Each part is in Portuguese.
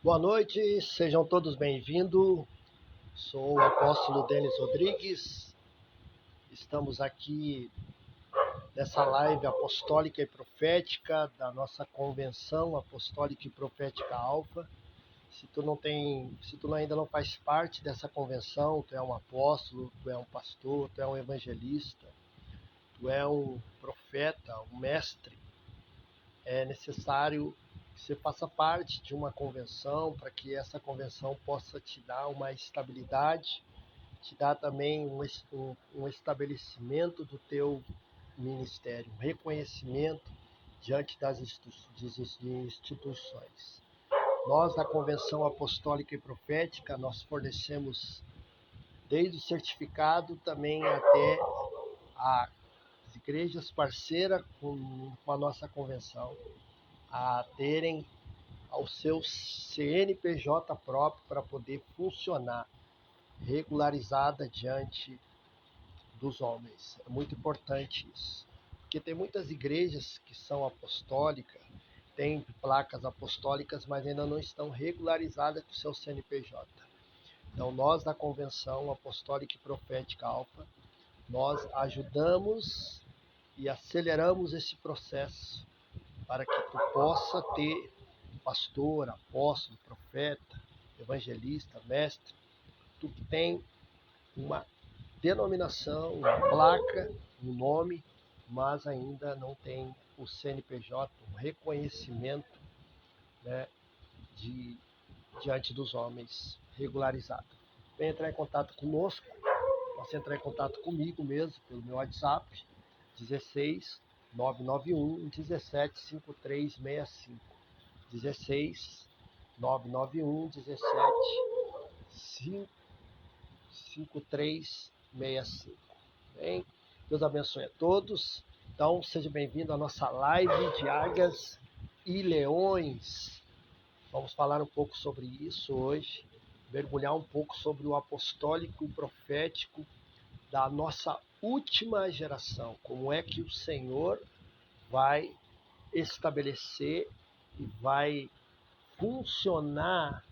Boa noite, sejam todos bem-vindos. Sou o apóstolo Denis Rodrigues. Estamos aqui nessa live apostólica e profética da nossa convenção apostólica e profética Alfa. Se tu ainda não faz parte dessa convenção, tu é um apóstolo, tu é um pastor, tu é um evangelista, tu é um profeta, um mestre, é necessário que você faça parte de uma convenção para que essa convenção possa te dar uma estabilidade, te dar também um estabelecimento do teu ministério, um reconhecimento diante das instituições. Nós, na Convenção Apostólica e Profética, nós fornecemos desde o certificado também até as igrejas parceiras com a nossa convenção, a terem ao seu CNPJ próprio para poder funcionar regularizada diante dos homens. É muito importante isso, porque tem muitas igrejas que são apostólicas, têm placas apostólicas, mas ainda não estão regularizadas com o seu CNPJ. Então, nós da Convenção Apostólica e Profética Alfa, nós ajudamos e aceleramos esse processo para que tu possa ter pastor, apóstolo, profeta, evangelista, mestre, tu tem uma denominação, uma placa, um nome, mas ainda não tem o CNPJ, um reconhecimento, né, diante dos homens regularizado. Vem entrar em contato conosco, posso entrar em contato comigo mesmo, pelo meu WhatsApp, 16 991 17 5365. 16 991 17 5365. Bem, Deus abençoe a todos. Então, seja bem-vindo à nossa live de águias e leões. Vamos falar um pouco sobre isso hoje, mergulhar um pouco sobre o apostólico e profético da nossa última geração. Como é que o Senhor vai estabelecer e vai funcionar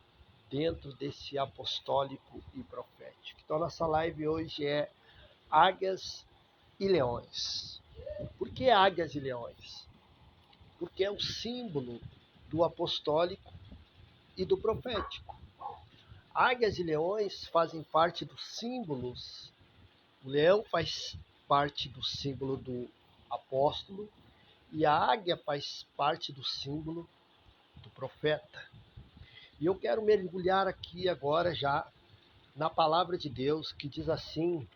dentro desse apostólico e profético. Então, nossa live hoje é águias e leões. Por que águias e leões? Porque é o símbolo do apostólico e do profético. Águias e leões fazem parte dos símbolos. O leão faz parte do símbolo do apóstolo e a águia faz parte do símbolo do profeta. E eu quero mergulhar aqui agora já na palavra de Deus, que diz assim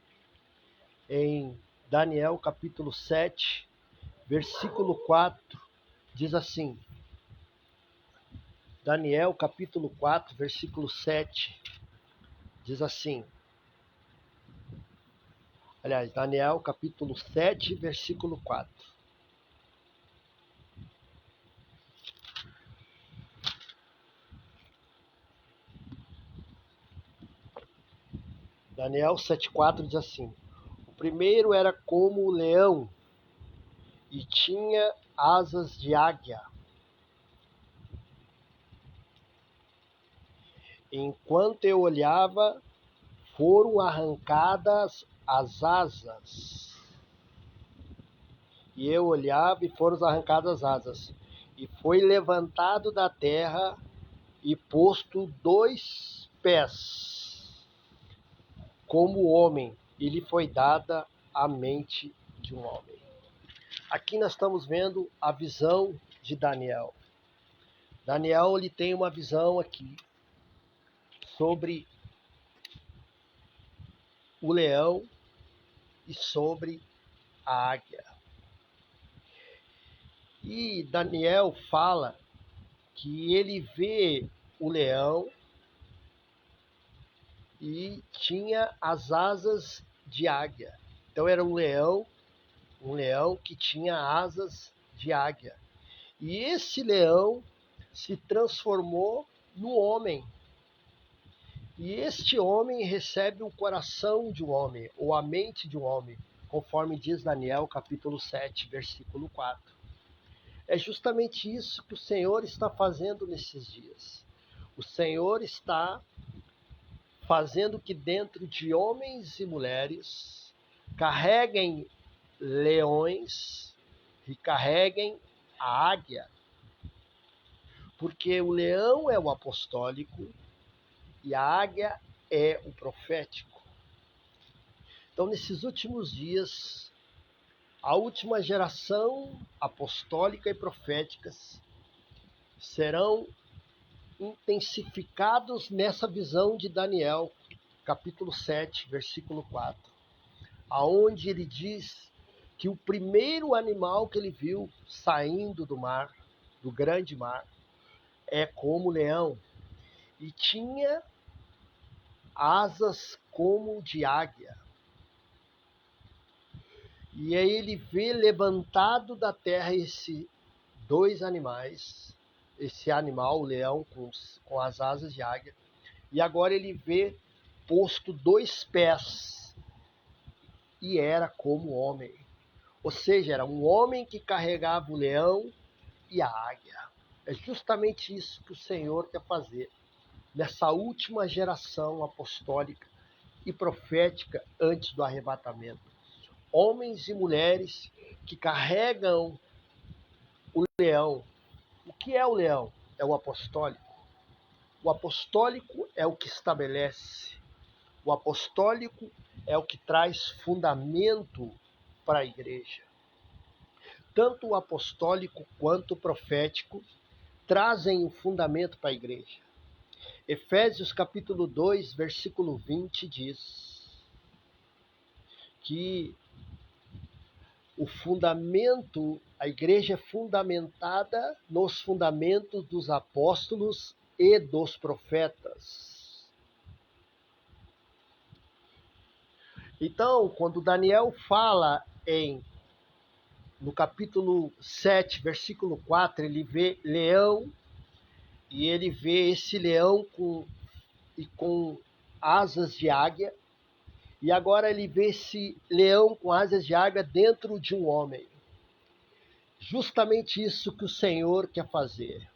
em Daniel capítulo 7, versículo 4, diz assim, Daniel capítulo 4, versículo 7, diz assim, aliás, Daniel capítulo 7, versículo 4. Daniel 7,4 diz assim: o primeiro era como o leão e tinha asas de águia. Enquanto eu olhava, foram arrancadas as asas. E eu olhava e foram arrancadas as asas. E foi levantado da terra e posto 2 pés, como homem, e lhe foi dada a mente de um homem. Aqui nós estamos vendo a visão de Daniel. Daniel ele tem uma visão aqui sobre o leão e sobre a águia. E Daniel fala que ele vê o leão e tinha as asas de águia. Então era um leão que tinha asas de águia. E esse leão se transformou no homem. E este homem recebe o coração de um homem, ou a mente de um homem, conforme diz Daniel capítulo 7, versículo 4. É justamente isso que o Senhor está fazendo nesses dias. O Senhor está fazendo que dentro de homens e mulheres carreguem leões e carreguem a águia. Porque o leão é o apostólico e a águia é o profético. Então, nesses últimos dias, a última geração apostólica e profética serão intensificados nessa visão de Daniel, capítulo 7, versículo 4, aonde ele diz que o primeiro animal que ele viu saindo do mar, do grande mar, é como leão, e tinha asas como de águia. E aí ele vê levantado da terra esses dois animais, esse animal, o leão com as asas de águia, e agora ele vê posto 2 pés, e era como homem. Ou seja, era um homem que carregava o leão e a águia. É justamente isso que o Senhor quer fazer nessa última geração apostólica e profética antes do arrebatamento. Homens e mulheres que carregam o leão. O que é o leão? É o apostólico. O apostólico é o que estabelece. O apostólico é o que traz fundamento para a igreja. Tanto o apostólico quanto o profético trazem o fundamento para a igreja. Efésios capítulo 2, versículo 20 diz que o fundamento, a igreja é fundamentada nos fundamentos dos apóstolos e dos profetas. Então, quando Daniel fala no capítulo 7, versículo 4, ele vê leão, e ele vê esse leão com asas de águia, e agora ele vê esse leão com asas de águia dentro de um homem. Justamente isso que o Senhor quer fazer.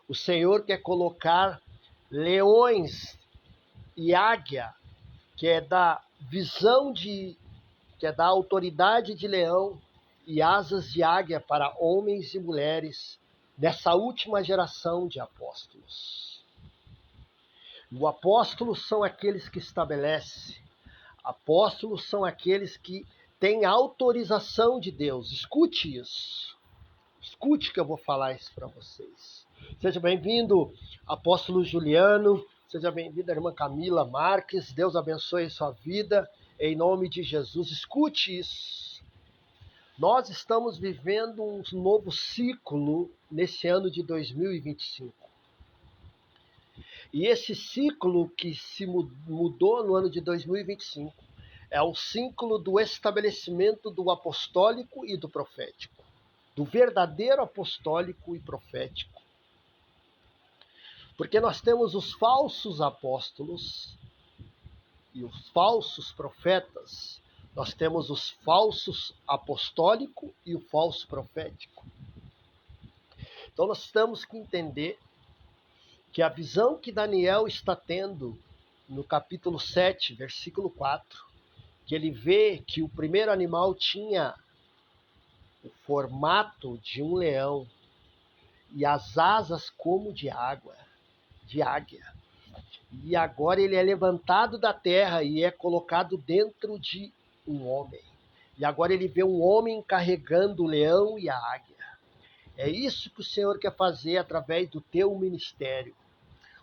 O Senhor quer colocar leões e águia, que é da visão que é da autoridade de leão, e asas de águia para homens e mulheres dessa última geração de apóstolos. Os apóstolos são aqueles que estabelecem. Apóstolos são aqueles que têm autorização de Deus. Escute isso. Escute que eu vou falar isso para vocês. Seja bem-vindo, apóstolo Juliano. Seja bem-vinda, irmã Camila Marques. Deus abençoe sua vida. Em nome de Jesus. Escute isso. Nós estamos vivendo um novo ciclo nesse ano de 2025. E esse ciclo que se mudou no ano de 2025 é o ciclo do estabelecimento do apostólico e do profético, do verdadeiro apostólico e profético. Porque nós temos os falsos apóstolos e os falsos profetas, nós temos os falsos apostólico e o falso profético. Então nós temos que entender que a visão que Daniel está tendo no capítulo 7, versículo 4, que ele vê que o primeiro animal tinha o formato de um leão e as asas como de águia. E agora ele é levantado da terra e é colocado dentro de um homem. E agora ele vê um homem carregando o leão e a águia. É isso que o Senhor quer fazer através do teu ministério.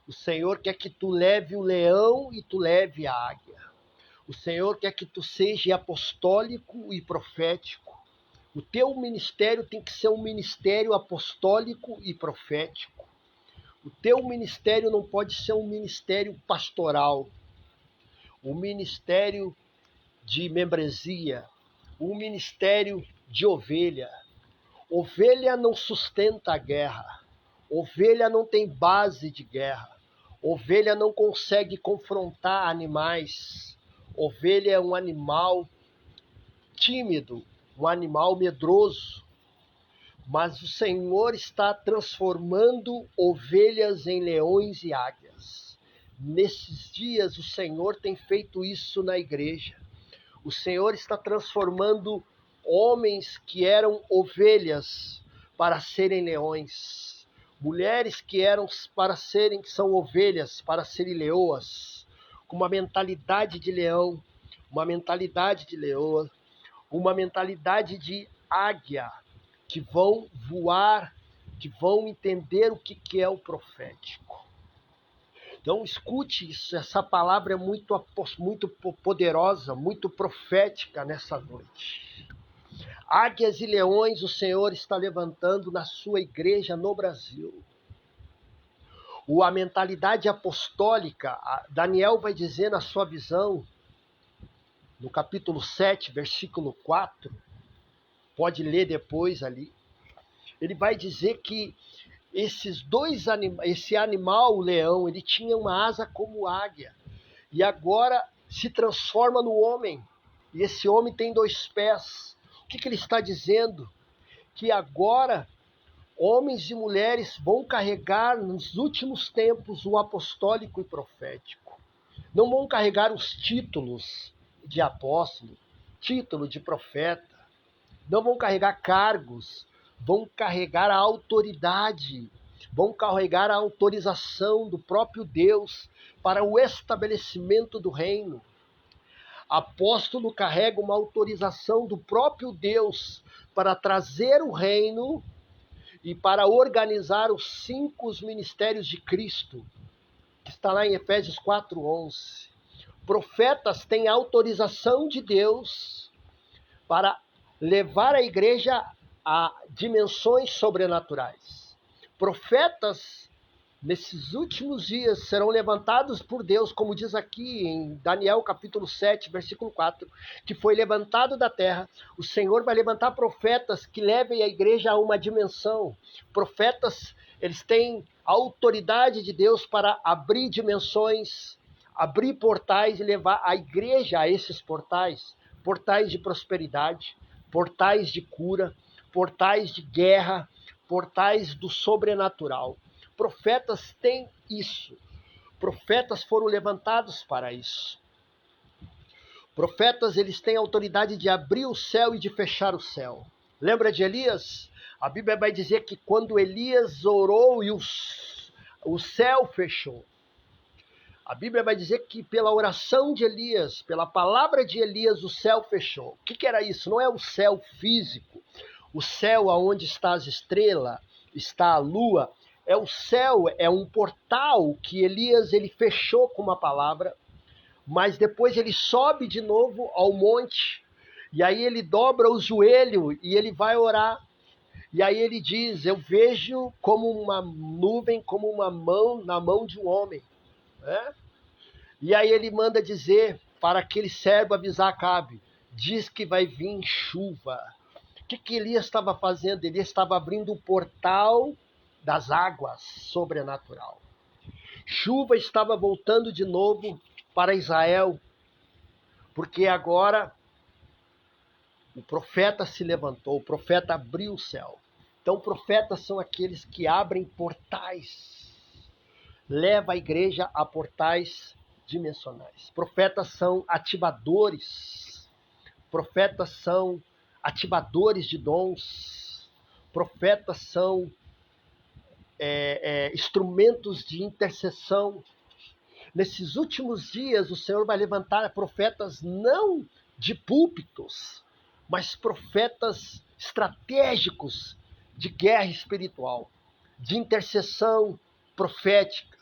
O Senhor quer que tu leve o leão e tu leve a águia. O Senhor quer que tu seja apostólico e profético. O teu ministério tem que ser um ministério apostólico e profético. O teu ministério não pode ser um ministério pastoral, um ministério de membresia, um ministério de ovelha. Ovelha não sustenta a guerra. Ovelha não tem base de guerra. Ovelha não consegue confrontar animais. Ovelha é um animal tímido, um animal medroso. mas o Senhor está transformando ovelhas em leões e águias. Nesses dias, o Senhor tem feito isso na igreja. O Senhor está transformando homens que eram ovelhas para serem leões, mulheres que são ovelhas para serem leoas, com uma mentalidade de leão, uma mentalidade de leoa, uma mentalidade de águia, que vão voar, que vão entender o que é o profético. Então escute isso, essa palavra é muito poderosa, muito profética nessa noite. Águias e leões o Senhor está levantando na sua igreja no Brasil. A mentalidade apostólica, Daniel vai dizer na sua visão, no capítulo 7, versículo 4, pode ler depois ali, ele vai dizer que esse animal, o leão, ele tinha uma asa como águia, e agora se transforma no homem, e esse homem tem 2 pés. O que ele está dizendo? Que agora homens e mulheres vão carregar nos últimos tempos o apostólico e profético. Não vão carregar os títulos de apóstolo, título de profeta, não vão carregar cargos, vão carregar a autoridade, vão carregar a autorização do próprio Deus para o estabelecimento do reino. Apóstolo carrega uma autorização do próprio Deus para trazer o reino e para organizar os 5 ministérios de Cristo, que está lá em Efésios 4:11. Profetas têm autorização de Deus para levar a igreja a dimensões sobrenaturais. Profetas, nesses últimos dias, serão levantados por Deus, como diz aqui em Daniel capítulo 7, versículo 4, que foi levantado da terra. O Senhor vai levantar profetas que levem a igreja a uma dimensão. Profetas, eles têm a autoridade de Deus para abrir dimensões, abrir portais e levar a igreja a esses portais. Portais de prosperidade, portais de cura, portais de guerra, portais do sobrenatural. Profetas têm isso. Profetas foram levantados para isso. Profetas, eles têm a autoridade de abrir o céu e de fechar o céu. Lembra de Elias? A Bíblia vai dizer que quando Elias orou e o céu fechou. A Bíblia vai dizer que pela oração de Elias, pela palavra de Elias, o céu fechou. O que era isso? Não é o céu físico, o céu onde está as estrelas, está a lua. É o céu, é um portal que Elias ele fechou com uma palavra, mas depois ele sobe de novo ao monte, e aí ele dobra o joelho e ele vai orar. E aí ele diz, eu vejo como uma nuvem, como uma mão na mão de um homem. E aí ele manda dizer para aquele servo avisar Acabe, diz que vai vir chuva. O que Elias estava fazendo? Ele estava abrindo o portal das águas sobrenatural. Chuva estava voltando de novo para Israel, porque agora o profeta se levantou, o profeta abriu o céu. Então profetas são aqueles que abrem portais, leva a igreja a portais dimensionais. Profetas são ativadores. Profetas são ativadores de dons. Profetas são instrumentos de intercessão. Nesses últimos dias, o Senhor vai levantar profetas não de púlpitos, mas profetas estratégicos de guerra espiritual, de intercessão profética,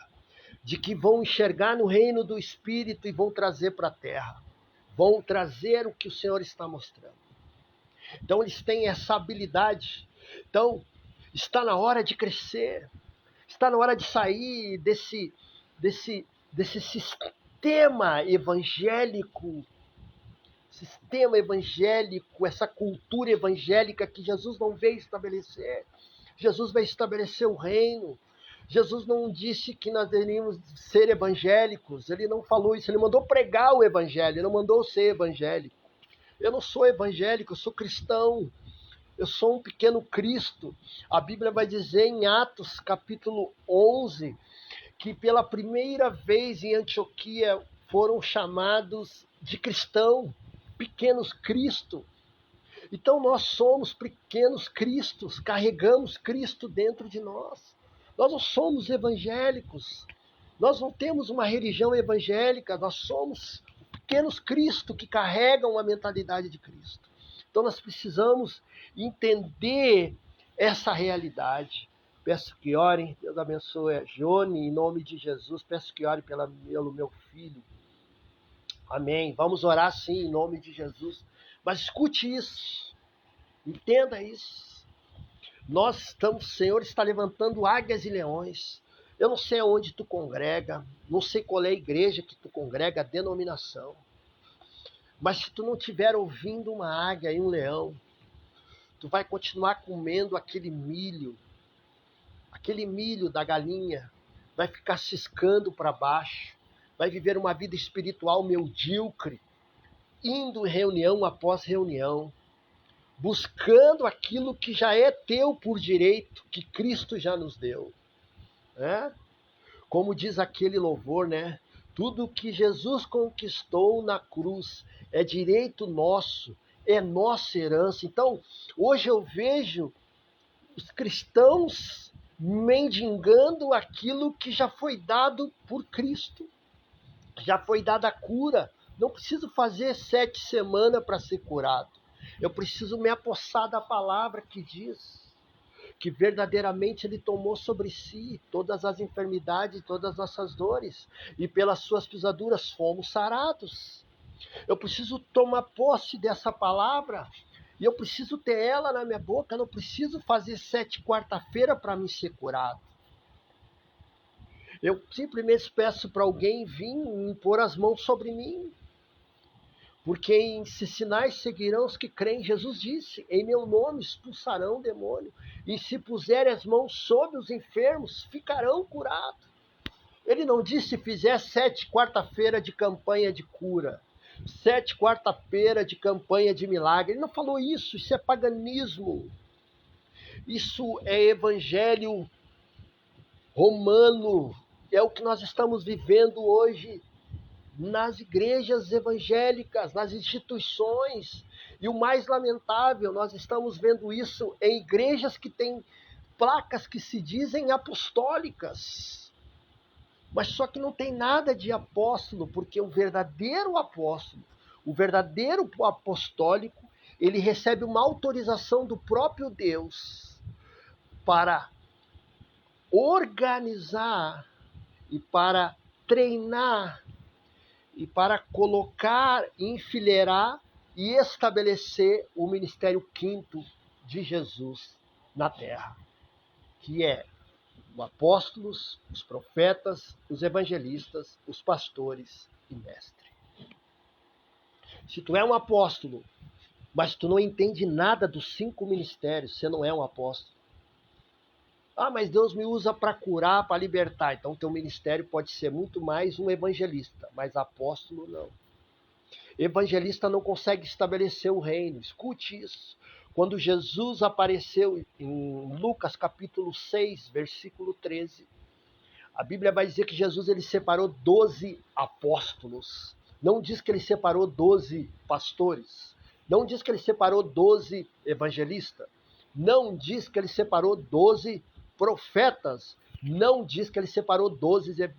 de que vão enxergar no reino do Espírito e vão trazer para a terra. Vão trazer o que o Senhor está mostrando. Então eles têm essa habilidade. Então está na hora de crescer. Está na hora de sair desse sistema evangélico, essa cultura evangélica que Jesus não veio estabelecer. Jesus vai estabelecer o reino. Jesus não disse que nós deveríamos ser evangélicos, ele não falou isso, ele mandou pregar o evangelho, ele não mandou ser evangélico. Eu não sou evangélico, eu sou cristão. eu sou um pequeno Cristo. A Bíblia vai dizer em Atos capítulo 11 que pela primeira vez em Antioquia foram chamados de cristão, pequenos Cristo. Então nós somos pequenos Cristos, carregamos Cristo dentro de nós. Nós não somos evangélicos, nós não temos uma religião evangélica, nós somos pequenos Cristo que carregam a mentalidade de Cristo. Então nós precisamos entender essa realidade. Peço que orem, Deus abençoe a Jone, em nome de Jesus, peço que orem pelo meu filho. Amém. Vamos orar sim, em nome de Jesus. Mas escute isso, entenda isso. Nós estamos, o Senhor está levantando águias e leões. Eu não sei aonde tu congrega, não sei qual é a igreja que tu congrega, a denominação. Mas se tu não estiver ouvindo uma águia e um leão, tu vai continuar comendo aquele milho da galinha, vai ficar ciscando para baixo, vai viver uma vida espiritual medíocre, indo reunião após reunião, buscando aquilo que já é teu por direito, que Cristo já nos deu. Né? Como diz aquele louvor, né? Tudo que Jesus conquistou na cruz é direito nosso, é nossa herança. Então, hoje eu vejo os cristãos mendigando aquilo que já foi dado por Cristo. Já foi dada a cura. Não preciso fazer 7 semanas para ser curado. Eu preciso me apossar da palavra que diz que verdadeiramente ele tomou sobre si todas as enfermidades, todas as nossas dores, e pelas suas pisaduras fomos sarados. Eu preciso tomar posse dessa palavra, e eu preciso ter ela na minha boca, eu não preciso fazer 7 quarta-feira para me ser curado. Eu simplesmente peço para alguém vir impor as mãos sobre mim. Porque esses sinais seguirão os que creem. Jesus disse, em meu nome expulsarão o demônio. E se puserem as mãos sobre os enfermos, ficarão curados. Ele não disse se fizer 7 quarta-feira de campanha de cura. 7 quarta-feira de campanha de milagre. Ele não falou isso, isso é paganismo. Isso é evangelho romano. É o que nós estamos vivendo hoje nas igrejas evangélicas, nas instituições. E o mais lamentável, nós estamos vendo isso em igrejas que têm placas que se dizem apostólicas. Mas só que não tem nada de apóstolo, porque o verdadeiro apóstolo, o verdadeiro apostólico, ele recebe uma autorização do próprio Deus para organizar e para treinar e para colocar, enfileirar e estabelecer o ministério quinto de Jesus na terra, que é os apóstolos, os profetas, os evangelistas, os pastores e mestres. Se tu é um apóstolo, mas tu não entende nada dos 5 ministérios, você não é um apóstolo. Ah, mas Deus me usa para curar, para libertar. Então teu ministério pode ser muito mais um evangelista, mas apóstolo não. Evangelista não consegue estabelecer o reino. Escute isso. Quando Jesus apareceu em Lucas capítulo 6, versículo 13, a Bíblia vai dizer que Jesus ele separou 12 apóstolos. Não diz que ele separou 12 pastores. Não diz que ele separou 12 evangelistas. Não diz que ele separou 12 profetas. Não diz que ele separou 12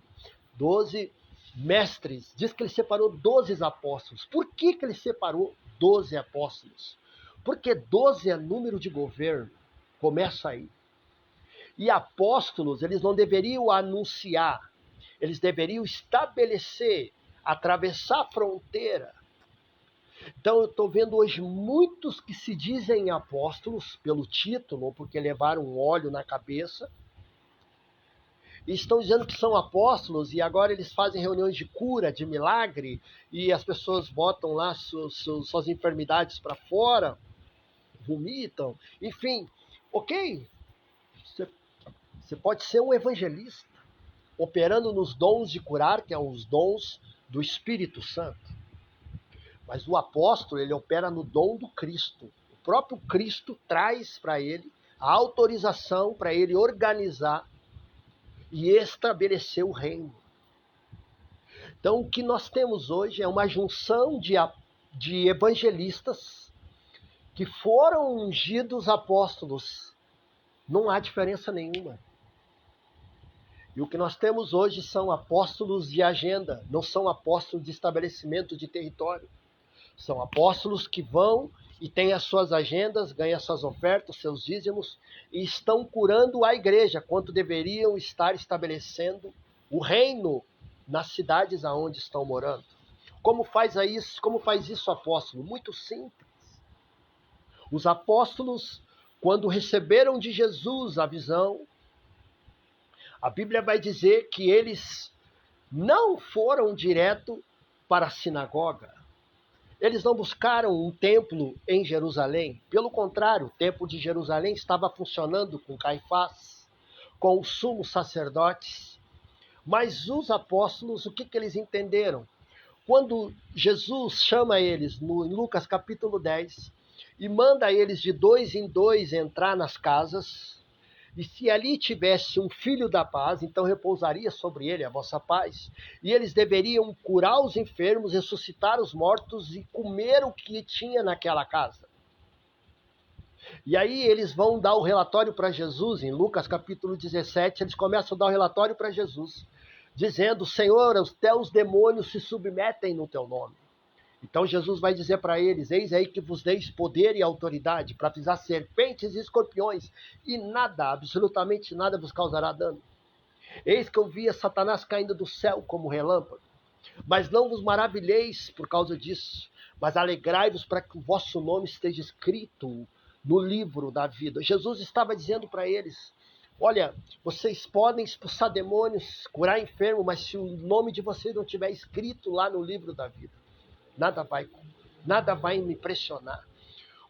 mestres. Diz que ele separou 12 apóstolos. Por que ele separou 12 apóstolos? Porque 12 é número de governo. Começa aí. E apóstolos, eles não deveriam anunciar. Eles deveriam estabelecer, atravessar a fronteira. Então eu estou vendo hoje muitos que se dizem apóstolos pelo título, ou porque levaram um óleo na cabeça, e estão dizendo que são apóstolos, e agora eles fazem reuniões de cura, de milagre, e as pessoas botam lá suas enfermidades para fora, vomitam, enfim. Ok, você pode ser um evangelista, operando nos dons de curar, que são os dons do Espírito Santo. Mas o apóstolo, ele opera no dom do Cristo. próprio Cristo traz para ele a autorização para ele organizar e estabelecer o reino. Então, o que nós temos hoje é uma junção de evangelistas que foram ungidos apóstolos. Não há diferença nenhuma. E o que nós temos hoje são apóstolos de agenda, não são apóstolos de estabelecimento de território. São apóstolos que vão e têm as suas agendas, ganham as suas ofertas, seus dízimos, e estão curando a igreja, quanto deveriam estar estabelecendo o reino nas cidades aonde estão morando. Como faz isso o apóstolo? Muito simples. Os apóstolos, quando receberam de Jesus a visão, a Bíblia vai dizer que eles não foram direto para a sinagoga. Eles não buscaram um templo em Jerusalém. Pelo contrário, o templo de Jerusalém estava funcionando com Caifás, com os sumos sacerdotes. Mas os apóstolos, o que eles entenderam? Quando Jesus chama eles, em Lucas capítulo 10, e manda eles de 2 em 2 entrar nas casas, e se ali tivesse um filho da paz, então repousaria sobre ele a vossa paz. E eles deveriam curar os enfermos, ressuscitar os mortos e comer o que tinha naquela casa. E aí eles vão dar o relatório para Jesus, em Lucas capítulo 17, eles começam a dar o relatório para Jesus, dizendo: Senhor, os teus demônios se submetem no teu nome. Então Jesus vai dizer para eles: eis aí que vos deis poder e autoridade para pisar serpentes e escorpiões, e nada, absolutamente nada vos causará dano. Eis que eu via Satanás caindo do céu como relâmpago. Mas não vos maravilheis por causa disso, mas alegrai-vos para que o vosso nome esteja escrito no livro da vida. Jesus estava dizendo para eles: olha, vocês podem expulsar demônios, curar enfermo, mas se o nome de vocês não estiver escrito lá no livro da vida, nada vai me impressionar.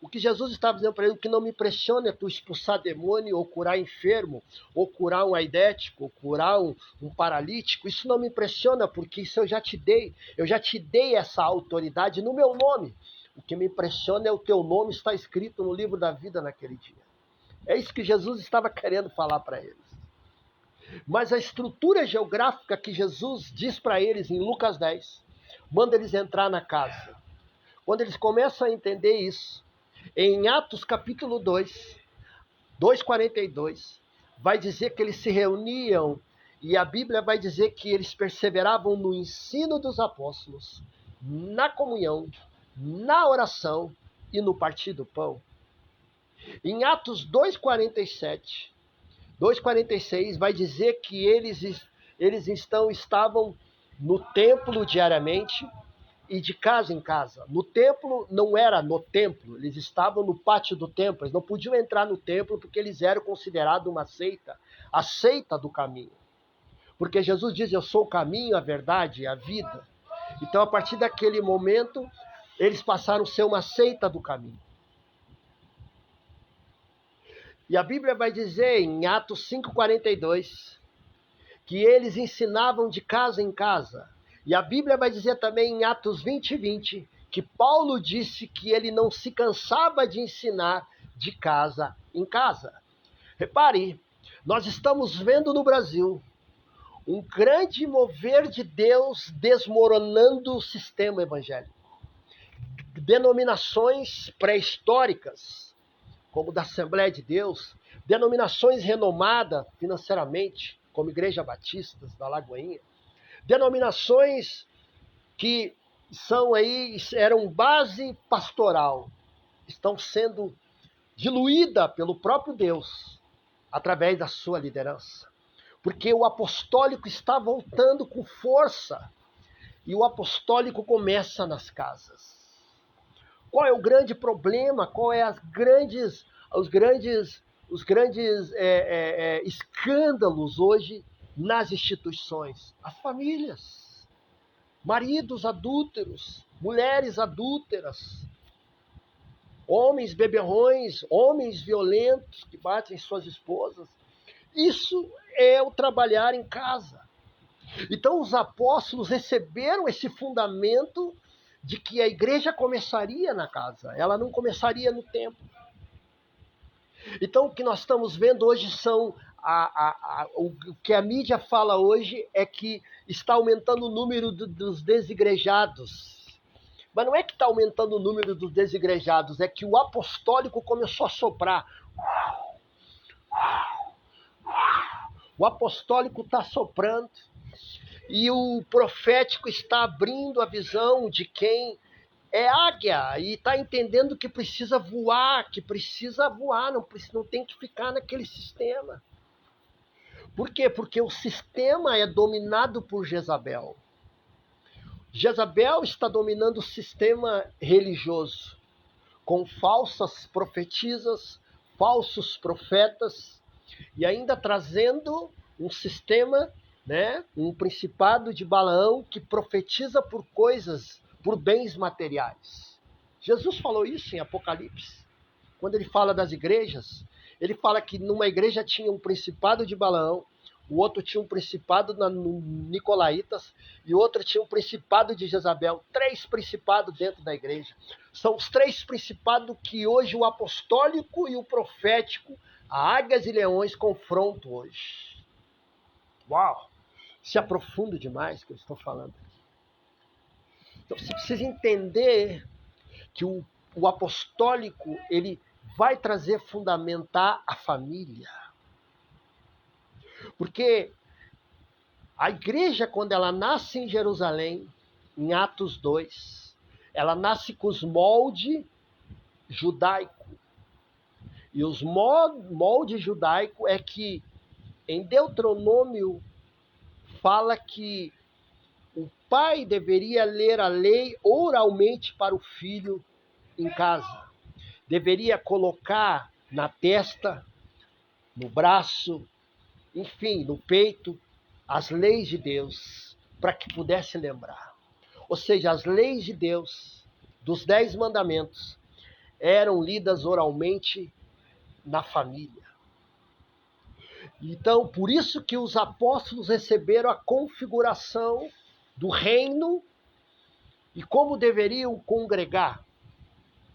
O que Jesus estava dizendo para ele: o que não me impressiona é tu expulsar demônio, ou curar enfermo, ou curar um aidético, ou curar um paralítico. Isso não me impressiona, porque isso eu já te dei essa autoridade no meu nome. O que me impressiona é o teu nome estar escrito no livro da vida naquele dia. É isso que Jesus estava querendo falar para eles. Mas a estrutura geográfica que Jesus diz para eles em Lucas 10, manda eles entrar na casa. Quando eles começam a entender isso, em Atos capítulo 2, 2:42, vai dizer que eles se reuniam, e a Bíblia vai dizer que eles perseveravam no ensino dos apóstolos, na comunhão, na oração e no partir do pão. Em Atos 2:47, 2:46, vai dizer que eles estavam no templo diariamente e de casa em casa. No templo, não era no templo, eles estavam no pátio do templo. Eles não podiam entrar no templo porque eles eram considerados uma seita, a seita do caminho. Porque Jesus diz: eu sou o caminho, a verdade e a vida. Então, a partir daquele momento, eles passaram a ser uma seita do caminho. E a Bíblia vai dizer em Atos 5:42 que eles ensinavam de casa em casa. E a Bíblia vai dizer também em Atos 20:20 que Paulo disse que ele não se cansava de ensinar de casa em casa. Repare, nós estamos vendo no Brasil um grande mover de Deus desmoronando o sistema evangélico. Denominações pré-históricas, como da Assembleia de Deus, denominações renomadas financeiramente, como Igreja Batista da Lagoinha, denominações que eram base pastoral, estão sendo diluídas pelo próprio Deus, através da sua liderança. Porque o apostólico está voltando com força, e o apostólico começa nas casas. Qual é o grande problema? Qual é os grandes escândalos hoje nas instituições? As famílias. Maridos adúlteros, mulheres adúlteras, homens beberrões, homens violentos que batem suas esposas. Isso é o trabalhar em casa. Então os apóstolos receberam esse fundamento de que a igreja começaria na casa, ela não começaria no templo. Então, o que nós estamos vendo hoje são o que a mídia fala hoje é que está aumentando o número dos desigrejados. Mas não é que está aumentando o número dos desigrejados, é que o apostólico começou a soprar. O apostólico está soprando e o profético está abrindo a visão de quem é águia e está entendendo que precisa voar, não tem que ficar naquele sistema. Por quê? Porque o sistema é dominado por Jezabel. Jezabel está dominando o sistema religioso, com falsas profetisas, falsos profetas, e ainda trazendo um sistema, né, um principado de Balaão que profetiza por coisas, por bens materiais. Jesus falou isso em Apocalipse. Quando ele fala das igrejas, ele fala que numa igreja tinha um principado de Balaão, o outro tinha um principado no Nicolaitas e o outro tinha um principado de Jezabel. 3 principados dentro da igreja. São os 3 principados que hoje o apostólico e o profético, a águias e leões, confrontam hoje. Uau! Se aprofunda demais o que eu estou falando. Então você precisa entender que o apostólico, ele vai trazer, fundamentar a família. Porque a igreja, quando ela nasce em Jerusalém, em Atos 2, ela nasce com os moldes judaico. E os moldes judaico é que em Deuteronômio fala que o pai deveria ler a lei oralmente para o filho em casa. Deveria colocar na testa, no braço, enfim, no peito, as leis de Deus, para que pudesse lembrar. Ou seja, as leis de Deus, dos 10 mandamentos, eram lidas oralmente na família. Então, por isso que os apóstolos receberam a configuração do reino e como deveriam congregar.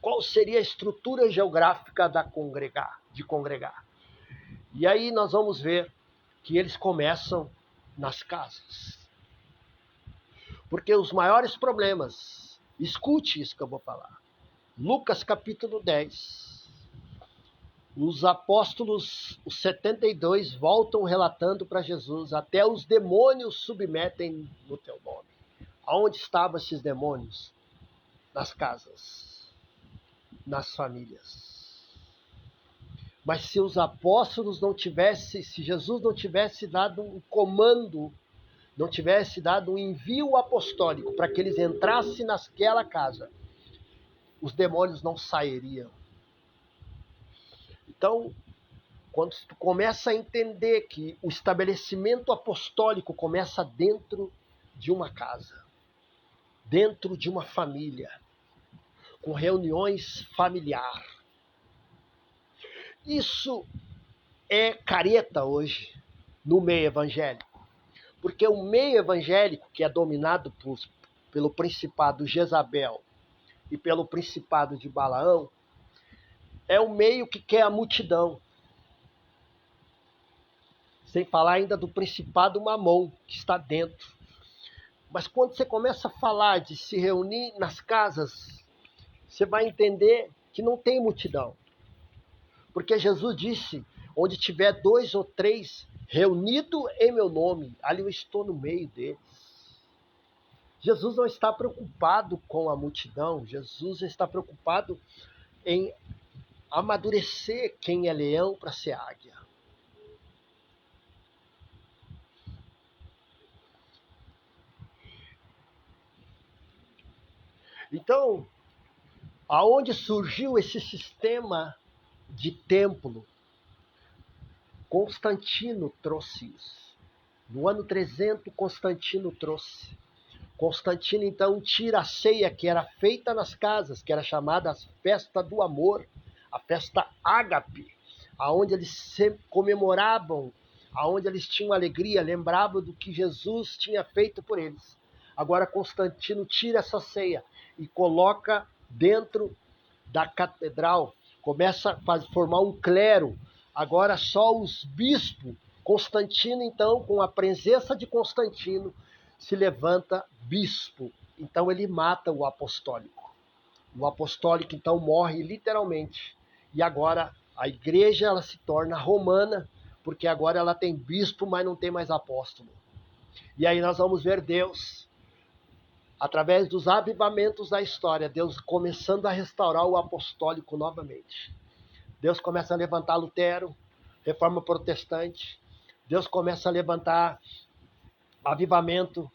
Qual seria a estrutura geográfica de congregar. E aí nós vamos ver que eles começam nas casas. Porque os maiores problemas, escute isso que eu vou falar. Lucas capítulo 10. Os apóstolos, os 72, voltam relatando para Jesus, até os demônios submetem no teu nome. Aonde estavam esses demônios? Nas casas, nas famílias. Mas se os apóstolos não tivessem, se Jesus não tivesse dado um comando, não tivesse dado um envio apostólico para que eles entrassem naquela casa, os demônios não sairiam. Então, quando tu começa a entender que o estabelecimento apostólico começa dentro de uma casa, dentro de uma família, com reuniões familiares. Isso é careta hoje no meio evangélico. Porque o meio evangélico, que é dominado pelo principado Jezabel e pelo principado de Balaão, é o meio que quer a multidão. Sem falar ainda do principado Mamon, que está dentro. Mas quando você começa a falar de se reunir nas casas, você vai entender que não tem multidão. Porque Jesus disse, onde tiver 2 ou 3 reunidos em meu nome, ali eu estou no meio deles. Jesus não está preocupado com a multidão, Jesus está preocupado em amadurecer quem é leão para ser águia. Então, aonde surgiu esse sistema de templo? Constantino trouxe isso. No ano 300, Constantino trouxe. Constantino, então, tira a ceia que era feita nas casas, que era chamada a festa do amor, a festa ágape, aonde eles sempre comemoravam, aonde eles tinham alegria, lembravam do que Jesus tinha feito por eles. Agora Constantino tira essa ceia e coloca dentro da catedral. Começa a formar um clero. Agora só os bispos. Constantino, então, com a presença de Constantino, se levanta bispo. Então ele mata o apostólico. O apostólico, então, morre literalmente. E agora a igreja ela se torna romana, porque agora ela tem bispo, mas não tem mais apóstolo. E aí nós vamos ver Deus, através dos avivamentos da história, Deus começando a restaurar o apostólico novamente. Deus começa a levantar Lutero, Reforma Protestante. Deus começa a levantar avivamento,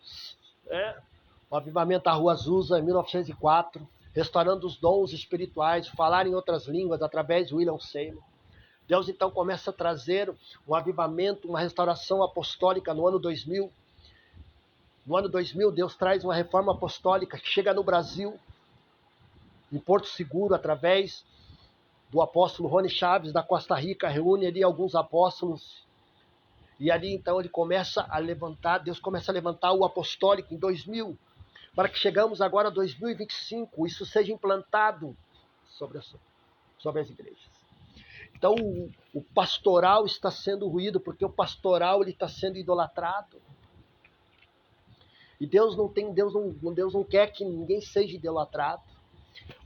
o avivamento da Rua Azusa, em 1904, restaurando os dons espirituais, falar em outras línguas através de William Seymour. Deus então começa a trazer um avivamento, uma restauração apostólica no ano 2000. No ano 2000, Deus traz uma reforma apostólica que chega no Brasil, em Porto Seguro, através do apóstolo Rony Chaves, da Costa Rica, reúne ali alguns apóstolos. E ali, então, ele começa a levantar, Deus começa a levantar o apostólico em 2000, para que chegamos agora a 2025, isso seja implantado sobre as igrejas. Então, o pastoral está sendo ruído, porque o pastoral está sendo idolatrado. E Deus não quer que ninguém seja idolatrado.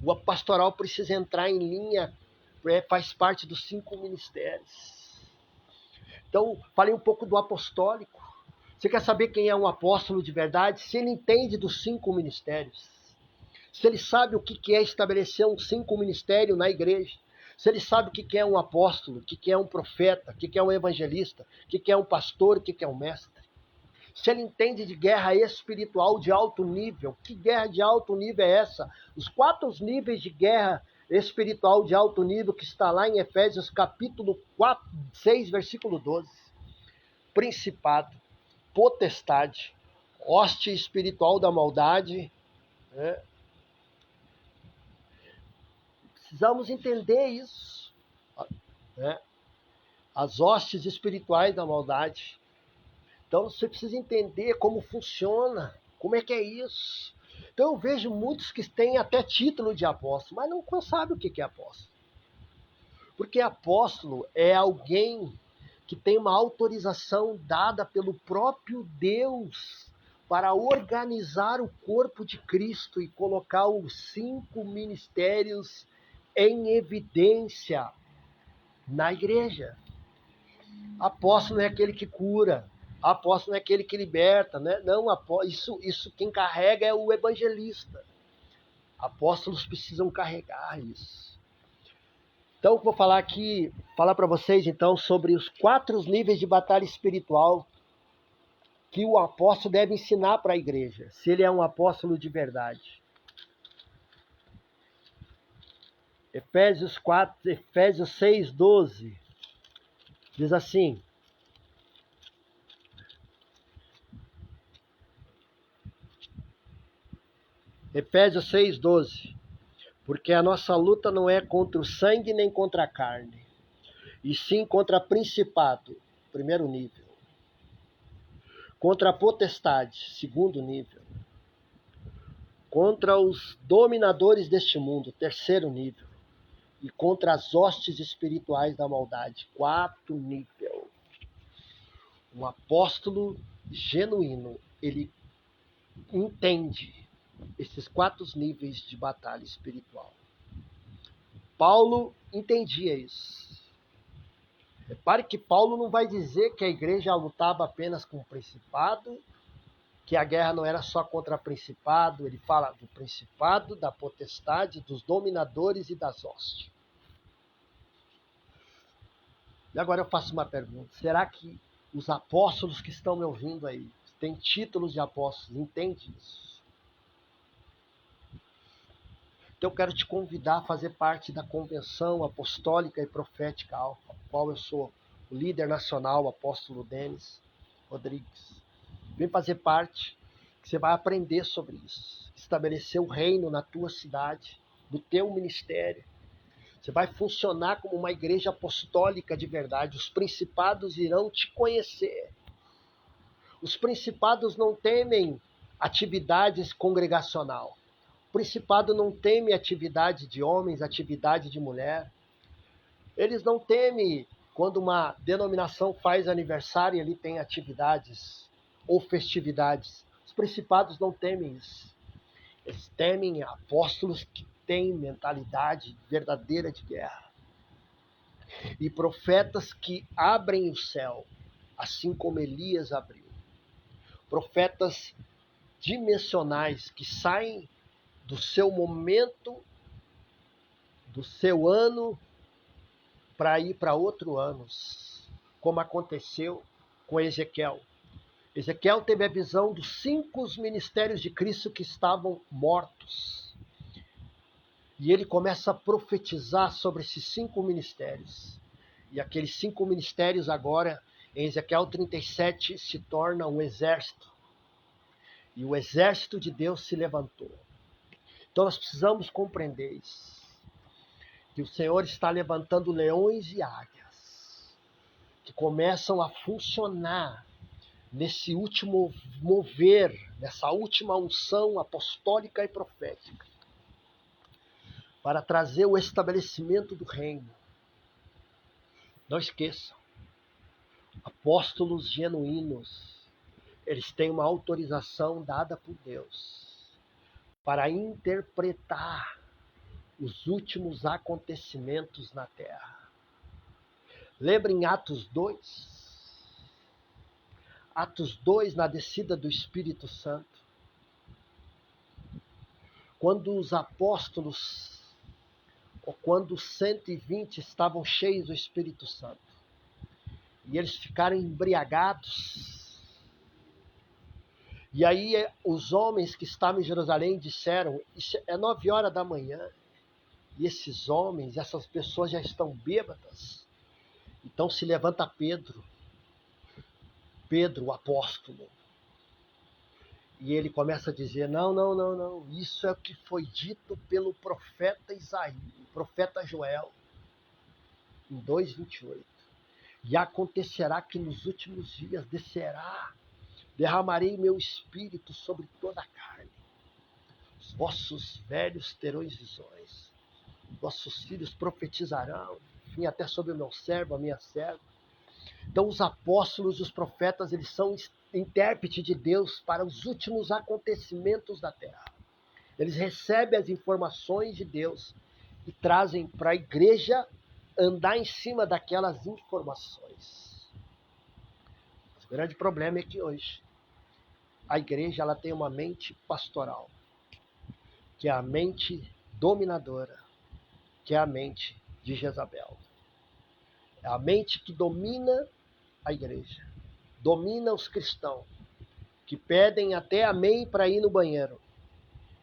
O pastoral precisa entrar em linha, faz parte dos 5 ministérios. Então, falei um pouco do apostólico. Você quer saber quem é um apóstolo de verdade? Se ele entende dos 5 ministérios. Se ele sabe o que é estabelecer um 5 ministério na igreja. Se ele sabe o que é um apóstolo, o que é um profeta, o que é um evangelista, o que é um pastor, o que é um mestre. Se ele entende de guerra espiritual de alto nível. Que guerra de alto nível é essa? Os 4 níveis de guerra espiritual de alto nível que está lá em Efésios capítulo 6, versículo 12. Principado, potestade, hoste espiritual da maldade. Precisamos entender isso. As hostes espirituais da maldade. Então você precisa entender como funciona, como é que é isso. Então eu vejo muitos que têm até título de apóstolo, mas não sabem o que é apóstolo. Porque apóstolo é alguém que tem uma autorização dada pelo próprio Deus para organizar o corpo de Cristo e colocar os 5 ministérios em evidência na igreja. Apóstolo é aquele que cura. Apóstolo é aquele que liberta, né? Não, isso quem carrega é o evangelista. Apóstolos precisam carregar isso. Então, eu vou falar para vocês então sobre os 4 níveis de batalha espiritual que o apóstolo deve ensinar para a igreja, se ele é um apóstolo de verdade. Efésios 6, 12, diz assim: Efésios 6, 12. Porque a nossa luta não é contra o sangue nem contra a carne, e sim contra principado, primeiro nível. Contra a potestade, segundo nível. Contra os dominadores deste mundo, terceiro nível. E contra as hostes espirituais da maldade, 4 nível. Um apóstolo genuíno, ele entende esses 4 níveis de batalha espiritual. Paulo entendia isso. Repare que Paulo não vai dizer que a igreja lutava apenas com o principado, que a guerra não era só contra o principado, ele fala do principado, da potestade, dos dominadores e das hostes. E agora eu faço uma pergunta: será que os apóstolos que estão me ouvindo aí, têm títulos de apóstolos, entendem isso? Então eu quero te convidar a fazer parte da Convenção Apostólica e Profética Alfa, qual eu sou o líder nacional, o apóstolo Denis Rodrigues. Vem fazer parte, que você vai aprender sobre isso. Estabelecer o reino na tua cidade, no teu ministério. Você vai funcionar como uma igreja apostólica de verdade. Os principados irão te conhecer. Os principados não temem atividades congregacional. principado não teme atividade de homens, atividade de mulher. Eles não temem quando uma denominação faz aniversário e ali tem atividades ou festividades. Os principados não temem isso. Eles temem apóstolos que têm mentalidade verdadeira de guerra. E profetas que abrem o céu, assim como Elias abriu. Profetas dimensionais que saem do seu momento, do seu ano, para ir para outro ano, como aconteceu com Ezequiel. Ezequiel teve a visão dos 5 ministérios de Cristo que estavam mortos. E ele começa a profetizar sobre esses 5 ministérios. E aqueles 5 ministérios agora, em Ezequiel 37, se torna um exército. E o exército de Deus se levantou. Então nós precisamos compreender isso. Que o Senhor está levantando leões e águias, que começam a funcionar nesse último mover, nessa última unção apostólica e profética, para trazer o estabelecimento do reino. Não esqueçam, apóstolos genuínos, eles têm uma autorização dada por Deus para interpretar os últimos acontecimentos na terra. Lembrem Atos 2? Atos 2, na descida do Espírito Santo. Quando os apóstolos, ou quando os 120 estavam cheios do Espírito Santo, e eles ficaram embriagados. E aí os homens que estavam em Jerusalém disseram, isso é 9 horas da manhã, e esses homens, essas pessoas já estão bêbadas. Então se levanta Pedro, o apóstolo, e ele começa a dizer, não, isso é o que foi dito pelo profeta Isaías, profeta Joel, em 2:28. E acontecerá que nos últimos dias derramarei meu espírito sobre toda a carne. Os vossos velhos terão visões, vossos filhos profetizarão, enfim, até sobre o meu servo, a minha serva. Então os apóstolos e os profetas, eles são intérprete de Deus para os últimos acontecimentos da terra. Eles recebem as informações de Deus e trazem para a igreja andar em cima daquelas informações. O grande problema é que hoje a igreja ela tem uma mente pastoral, que é a mente dominadora, que é a mente de Jezabel. É a mente que domina a igreja, domina os cristãos, que pedem até amém para ir no banheiro,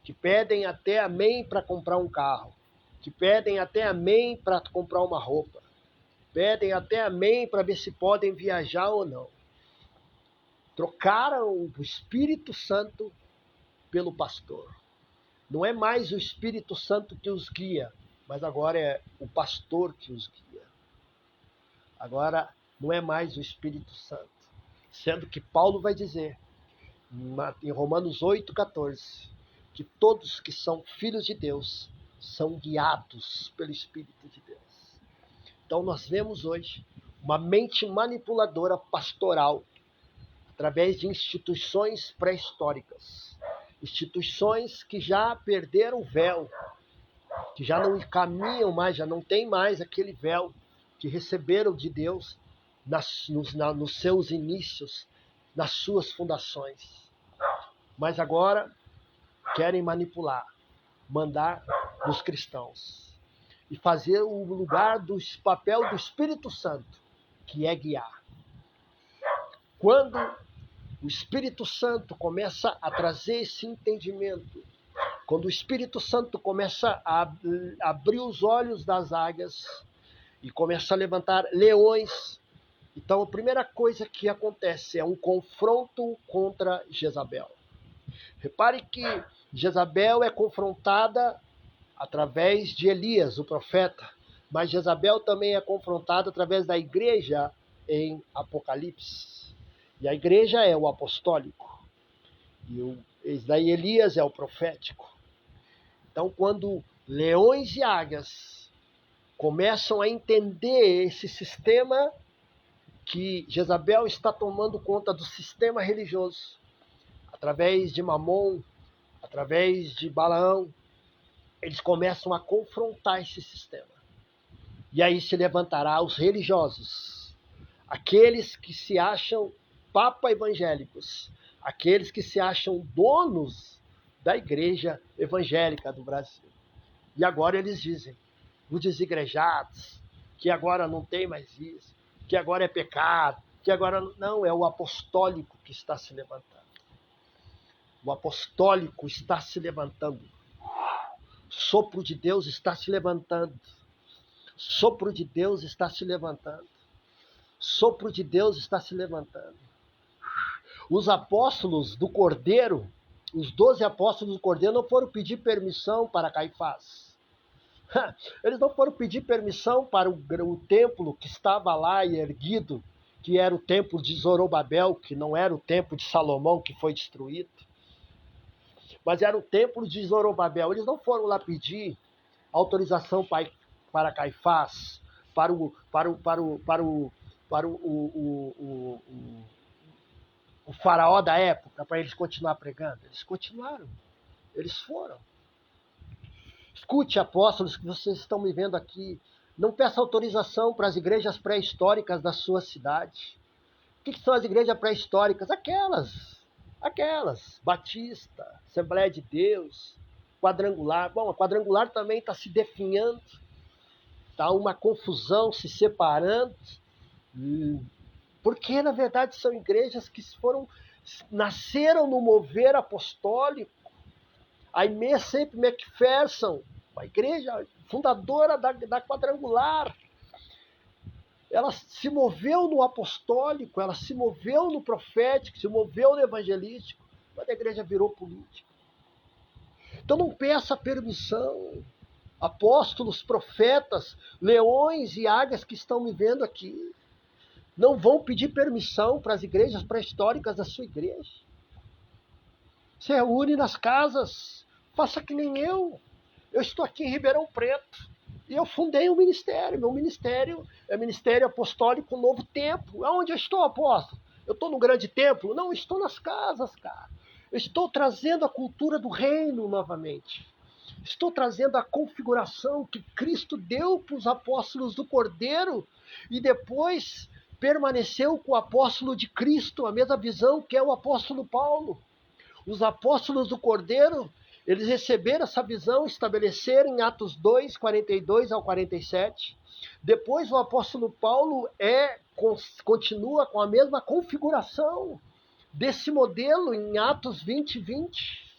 que pedem até amém para comprar um carro, que pedem até amém para comprar uma roupa, pedem até amém para ver se podem viajar ou não. Trocaram o Espírito Santo pelo pastor. Não é mais o Espírito Santo que os guia, mas agora é o pastor que os guia. Agora não é mais o Espírito Santo. Sendo que Paulo vai dizer, em Romanos 8,14, que todos que são filhos de Deus são guiados pelo Espírito de Deus. Então nós vemos hoje uma mente manipuladora pastoral através de instituições pré-históricas, instituições que já perderam o véu, que já não caminham mais, já não tem mais aquele véu que receberam de Deus nos seus inícios, nas suas fundações. Mas agora querem manipular, mandar nos cristãos e fazer o lugar do papel do Espírito Santo, que é guiar. Quando o Espírito Santo começa a trazer esse entendimento, quando o Espírito Santo começa a abrir os olhos das águias e começa a levantar leões, então a primeira coisa que acontece é um confronto contra Jezabel. Repare que Jezabel é confrontada através de Elias, o profeta, mas Jezabel também é confrontada através da igreja em Apocalipse. E a igreja é o apostólico. E daí Elias é o profético. Então, quando leões e águias começam a entender esse sistema que Jezabel está tomando conta do sistema religioso, através de Mamon, através de Balaão, eles começam a confrontar esse sistema. E aí se levantará os religiosos, aqueles que se acham papa evangélicos, aqueles que se acham donos da igreja evangélica do Brasil. E agora eles dizem, os desigrejados, que agora não tem mais isso, que agora é pecado, que agora não, é o apostólico que está se levantando. O apostólico está se levantando. Sopro de Deus está se levantando. Sopro de Deus está se levantando. Sopro de Deus está se levantando. Os apóstolos do Cordeiro, os 12 apóstolos do Cordeiro não foram pedir permissão para Caifás. Eles não foram pedir permissão para o templo que estava lá e erguido, que era o templo de Zorobabel, que não era o templo de Salomão que foi destruído, mas era o templo de Zorobabel. Eles não foram lá pedir autorização para Caifás, para o faraó da época, para eles continuar pregando. Eles continuaram, eles foram. Escute, apóstolos, que vocês estão me vendo aqui, não peça autorização para as igrejas pré-históricas da sua cidade. O que são as igrejas pré-históricas? Aquelas, Batista, Assembleia de Deus, Quadrangular. Bom, a Quadrangular também está se definhando, está uma confusão, se separando, porque na verdade são igrejas que nasceram no mover apostólico. A Aimee Semple McPherson, a igreja fundadora da Quadrangular, ela se moveu no apostólico, ela se moveu no profético, se moveu no evangelístico, mas a igreja virou política. Então não peça permissão. Apóstolos, profetas, leões e águias que estão me vendo aqui, não vão pedir permissão para as igrejas pré-históricas da sua igreja. Se reúne nas casas, faça que nem eu. Eu estou aqui em Ribeirão Preto e eu fundei um ministério. Meu ministério é o Ministério Apostólico Novo Tempo. Aonde eu estou, apóstolo? Eu estou no grande templo? Não, eu estou nas casas, cara. Eu estou trazendo a cultura do reino novamente. Estou trazendo a configuração que Cristo deu para os apóstolos do Cordeiro e depois permaneceu com o apóstolo de Cristo, a mesma visão que é o apóstolo Paulo. Os apóstolos do Cordeiro, eles receberam essa visão, estabeleceram em Atos 2, 42 ao 47. Depois o apóstolo Paulo continua com a mesma configuração desse modelo em Atos 20, 20.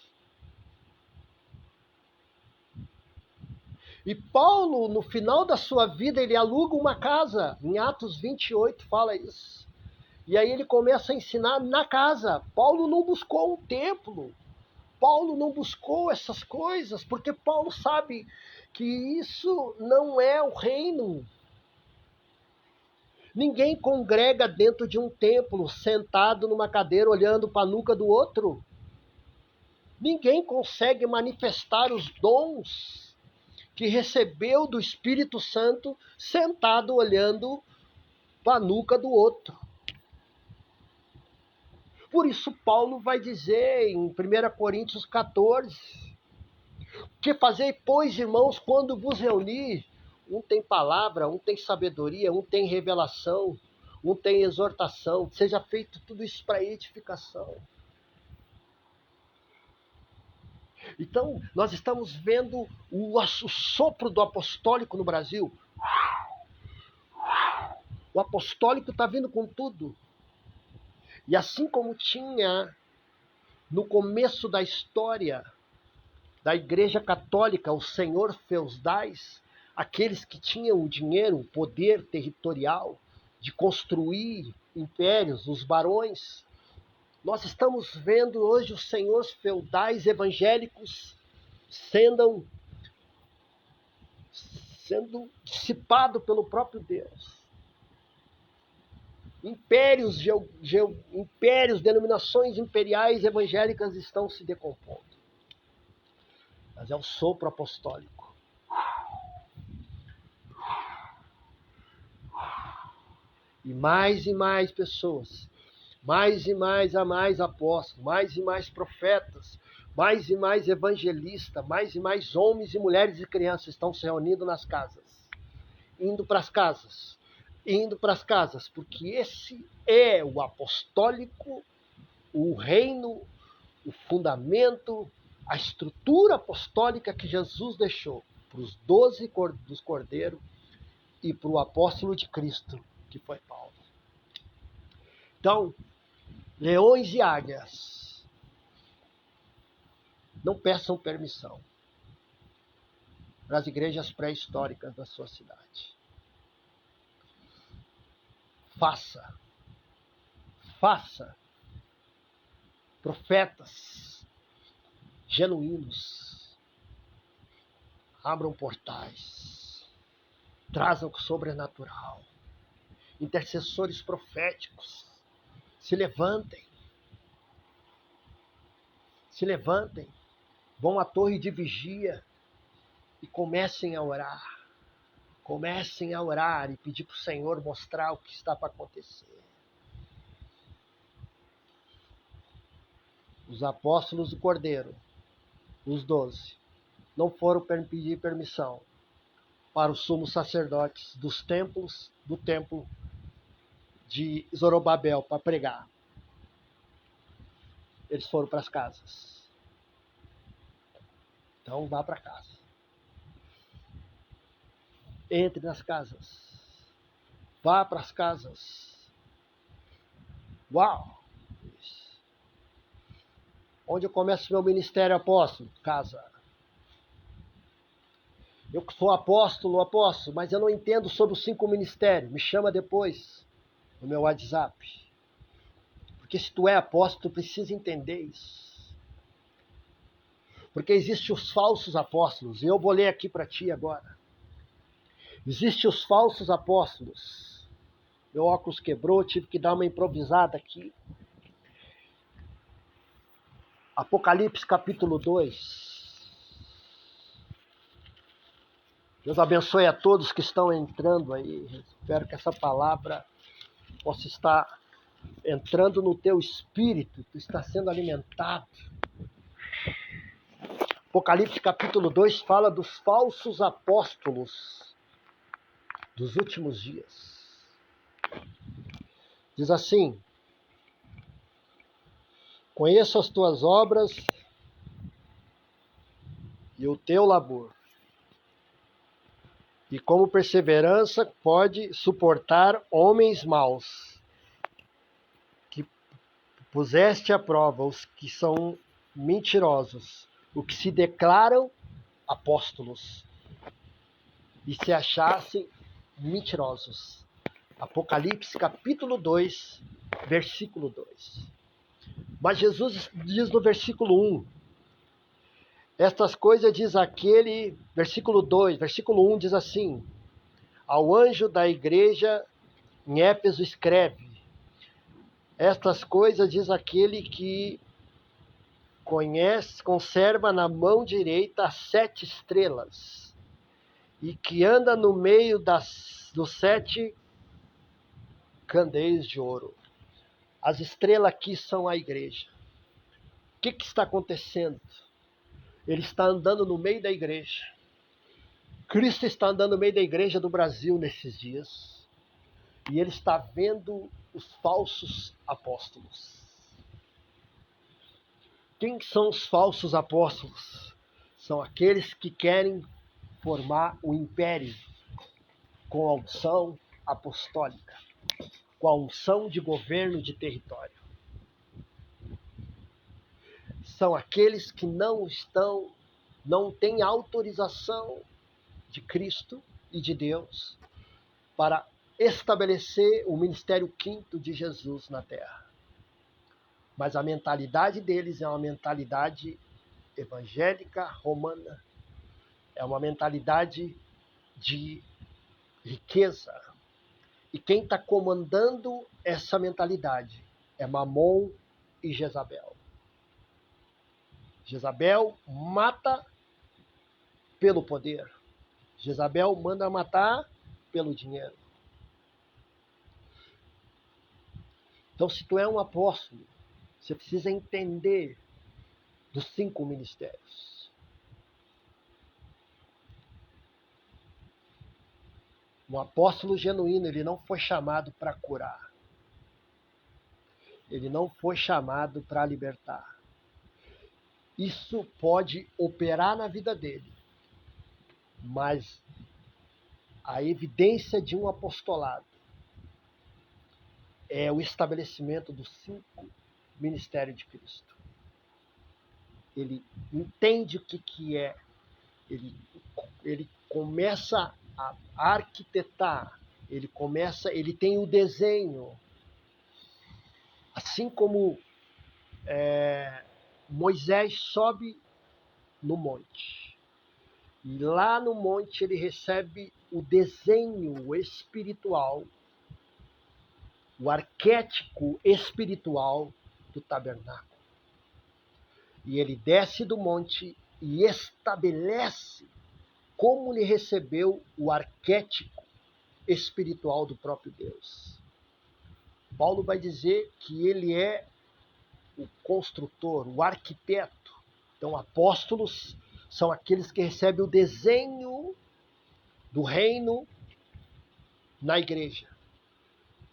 E Paulo, no final da sua vida, ele aluga uma casa. Em Atos 28 fala isso. E aí ele começa a ensinar na casa. Paulo não buscou um templo. Paulo não buscou essas coisas, porque Paulo sabe que isso não é o reino. Ninguém congrega dentro de um templo, sentado numa cadeira, olhando para a nuca do outro. Ninguém consegue manifestar os dons que recebeu do Espírito Santo, sentado olhando para a nuca do outro. Por isso Paulo vai dizer em 1 Coríntios 14, que fazei, pois, irmãos, quando vos reunir, um tem palavra, um tem sabedoria, um tem revelação, um tem exortação, seja feito tudo isso para edificação. Então, nós estamos vendo o sopro do apostólico no Brasil. O apostólico está vindo com tudo. E assim como tinha no começo da história da Igreja Católica, o Senhor feudais, aqueles que tinham o dinheiro, o poder territorial de construir impérios, os barões, nós estamos vendo hoje os senhores feudais evangélicos sendo dissipados pelo próprio Deus. Impérios, denominações imperiais evangélicas estão se decompondo. mas é o sopro apostólico. E mais pessoas, mais e mais apóstolos, mais e mais profetas, mais e mais evangelistas, mais e mais homens e mulheres e crianças estão se reunindo nas casas, indo para as casas, porque esse é o apostólico, o reino, o fundamento, a estrutura apostólica que Jesus deixou para os 12 dos Cordeiros e para o apóstolo de Cristo, que foi Paulo. Então, leões e águias, não peçam permissão para as igrejas pré-históricas da sua cidade. Faça. Profetas genuínos abram portais, trazam o sobrenatural. Intercessores proféticos, se levantem, vão à torre de vigia e comecem a orar e pedir para o Senhor mostrar o que está para acontecer. Os apóstolos do Cordeiro, os 12, não foram pedir permissão para os sumos sacerdotes do templo de Zorobabel para pregar. Eles foram para as casas. Então vá para casa. Entre nas casas. Vá para as casas. Uau! Onde eu começo meu ministério apóstolo? Casa. Eu sou apóstolo, mas eu não entendo sobre os 5 ministérios. Me chama depois no meu WhatsApp. Porque se tu é apóstolo, tu precisa entender isso. Porque existem os falsos apóstolos. E eu vou ler aqui para ti agora. Existem os falsos apóstolos. Meu óculos quebrou, tive que dar uma improvisada aqui. Apocalipse capítulo 2. Deus abençoe a todos que estão entrando aí. Espero que essa palavra possa estar entrando no teu espírito. Tu está sendo alimentado. Apocalipse capítulo 2 fala dos falsos apóstolos dos últimos dias. Diz assim: conheço as tuas obras e o teu labor, e como perseverança pode suportar homens maus, que puseste à prova os que são mentirosos, os que se declaram apóstolos e se achassem mentirosos. Apocalipse capítulo 2, versículo 2. Mas Jesus diz no versículo 1, estas coisas diz aquele, versículo 2, versículo 1 diz assim: ao anjo da igreja em Éfeso escreve, estas coisas diz aquele que conserva na mão direita as 7 estrelas e que anda no meio dos 7 candeeiros de ouro. As estrelas aqui são a igreja. O que está acontecendo? Ele está andando no meio da igreja. Cristo está andando no meio da igreja do Brasil nesses dias. E ele está vendo os falsos apóstolos. Quem são os falsos apóstolos? São aqueles que querem formar o império com a unção apostólica, com a unção de governo de território. São aqueles que não têm autorização de Cristo e de Deus para estabelecer o ministério quinto de Jesus na terra. Mas a mentalidade deles é uma mentalidade evangélica romana, é uma mentalidade de riqueza. E quem está comandando essa mentalidade é Mamon e Jezabel. Jezabel mata pelo poder. Jezabel manda matar pelo dinheiro. Então, se tu é um apóstolo, você precisa entender dos 5 ministérios. Um apóstolo genuíno, ele não foi chamado para curar. Ele não foi chamado para libertar. Isso pode operar na vida dele, mas a evidência de um apostolado é o estabelecimento dos 5 ministérios de Cristo. Ele entende o que é, ele começa a arquitetar, ele tem o desenho, assim como Moisés sobe no monte. E lá no monte ele recebe o desenho espiritual, o arquétipo espiritual do tabernáculo. E ele desce do monte e estabelece como ele recebeu o arquétipo espiritual do próprio Deus. Paulo vai dizer que ele é o construtor, o arquiteto. Então, apóstolos são aqueles que recebem o desenho do reino na igreja.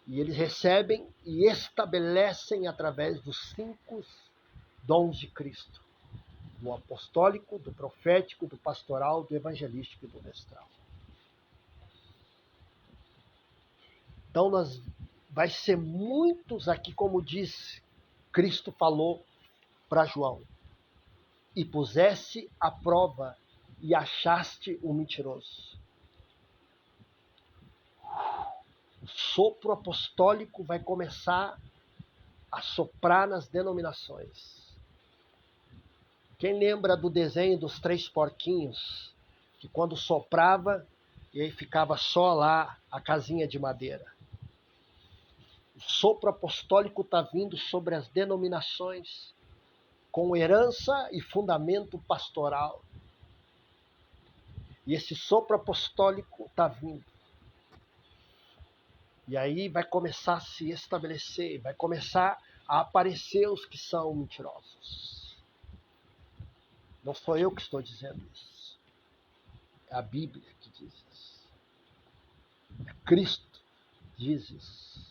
E eles recebem e estabelecem através dos 5 dons de Cristo: do apostólico, do profético, do pastoral, do evangelístico e do mestral. Então, vai ser muitos aqui, como diz, Cristo falou para João: e pusesse à prova e achaste o mentiroso. O sopro apostólico vai começar a soprar nas denominações. Quem lembra do desenho dos 3 porquinhos, que quando soprava, e aí ficava só lá a casinha de madeira? O sopro apostólico está vindo sobre as denominações, com herança e fundamento pastoral. E esse sopro apostólico está vindo. E aí vai começar a se estabelecer, vai começar a aparecer os que são mentirosos. Não sou eu que estou dizendo isso. É a Bíblia que diz isso. É Cristo que diz isso.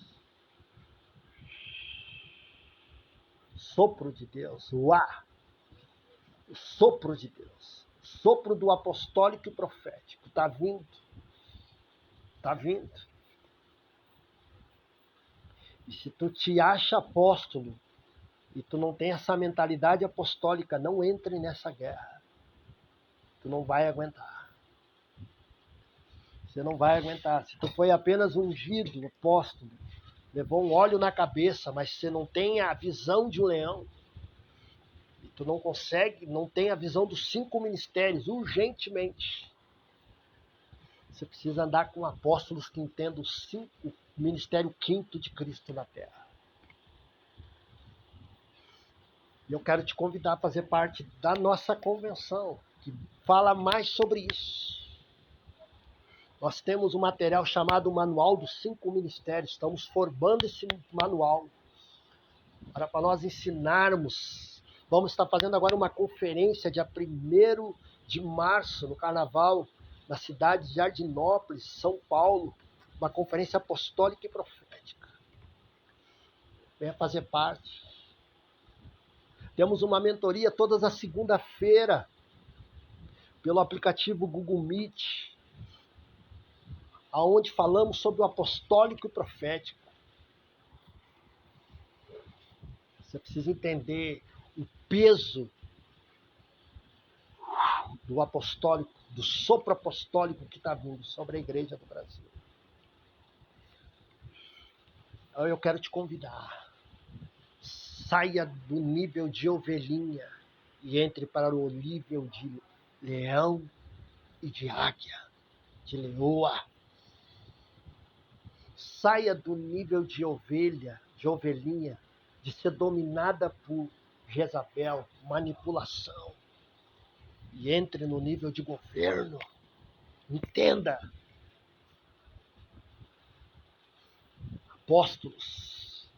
O sopro de Deus, o ar. O sopro de Deus. O sopro do apostólico e profético. Está vindo. Está vindo. E se tu te acha apóstolo e tu não tem essa mentalidade apostólica, não entre nessa guerra. Tu não vai aguentar. Você não vai aguentar. Se tu foi apenas ungido, apóstolo, levou um óleo na cabeça, mas você não tem a visão de um leão, e tu não consegue, não tem a visão dos 5 ministérios, urgentemente. Você precisa andar com apóstolos que entendam o ministério 5º de Cristo na Terra. E eu quero te convidar a fazer parte da nossa convenção, que fala mais sobre isso. Nós temos um material chamado Manual dos 5 Ministérios. Estamos formando esse manual para nós ensinarmos. Vamos estar fazendo agora uma conferência dia 1º de março, no Carnaval, na cidade de Jardinópolis, São Paulo. Uma conferência apostólica e profética. Venha fazer parte. Temos uma mentoria todas as segunda-feira, pelo aplicativo Google Meet, aonde falamos sobre o apostólico e profético. Você precisa entender o peso do apostólico, do sopro apostólico que está vindo sobre a igreja do Brasil. Então eu quero te convidar. Saia do nível de ovelhinha e entre para o nível de leão e de águia, de leoa. Saia do nível de ovelha, de ovelhinha, de ser dominada por Jezabel, manipulação. e entre no nível de governo. Entenda, apóstolos,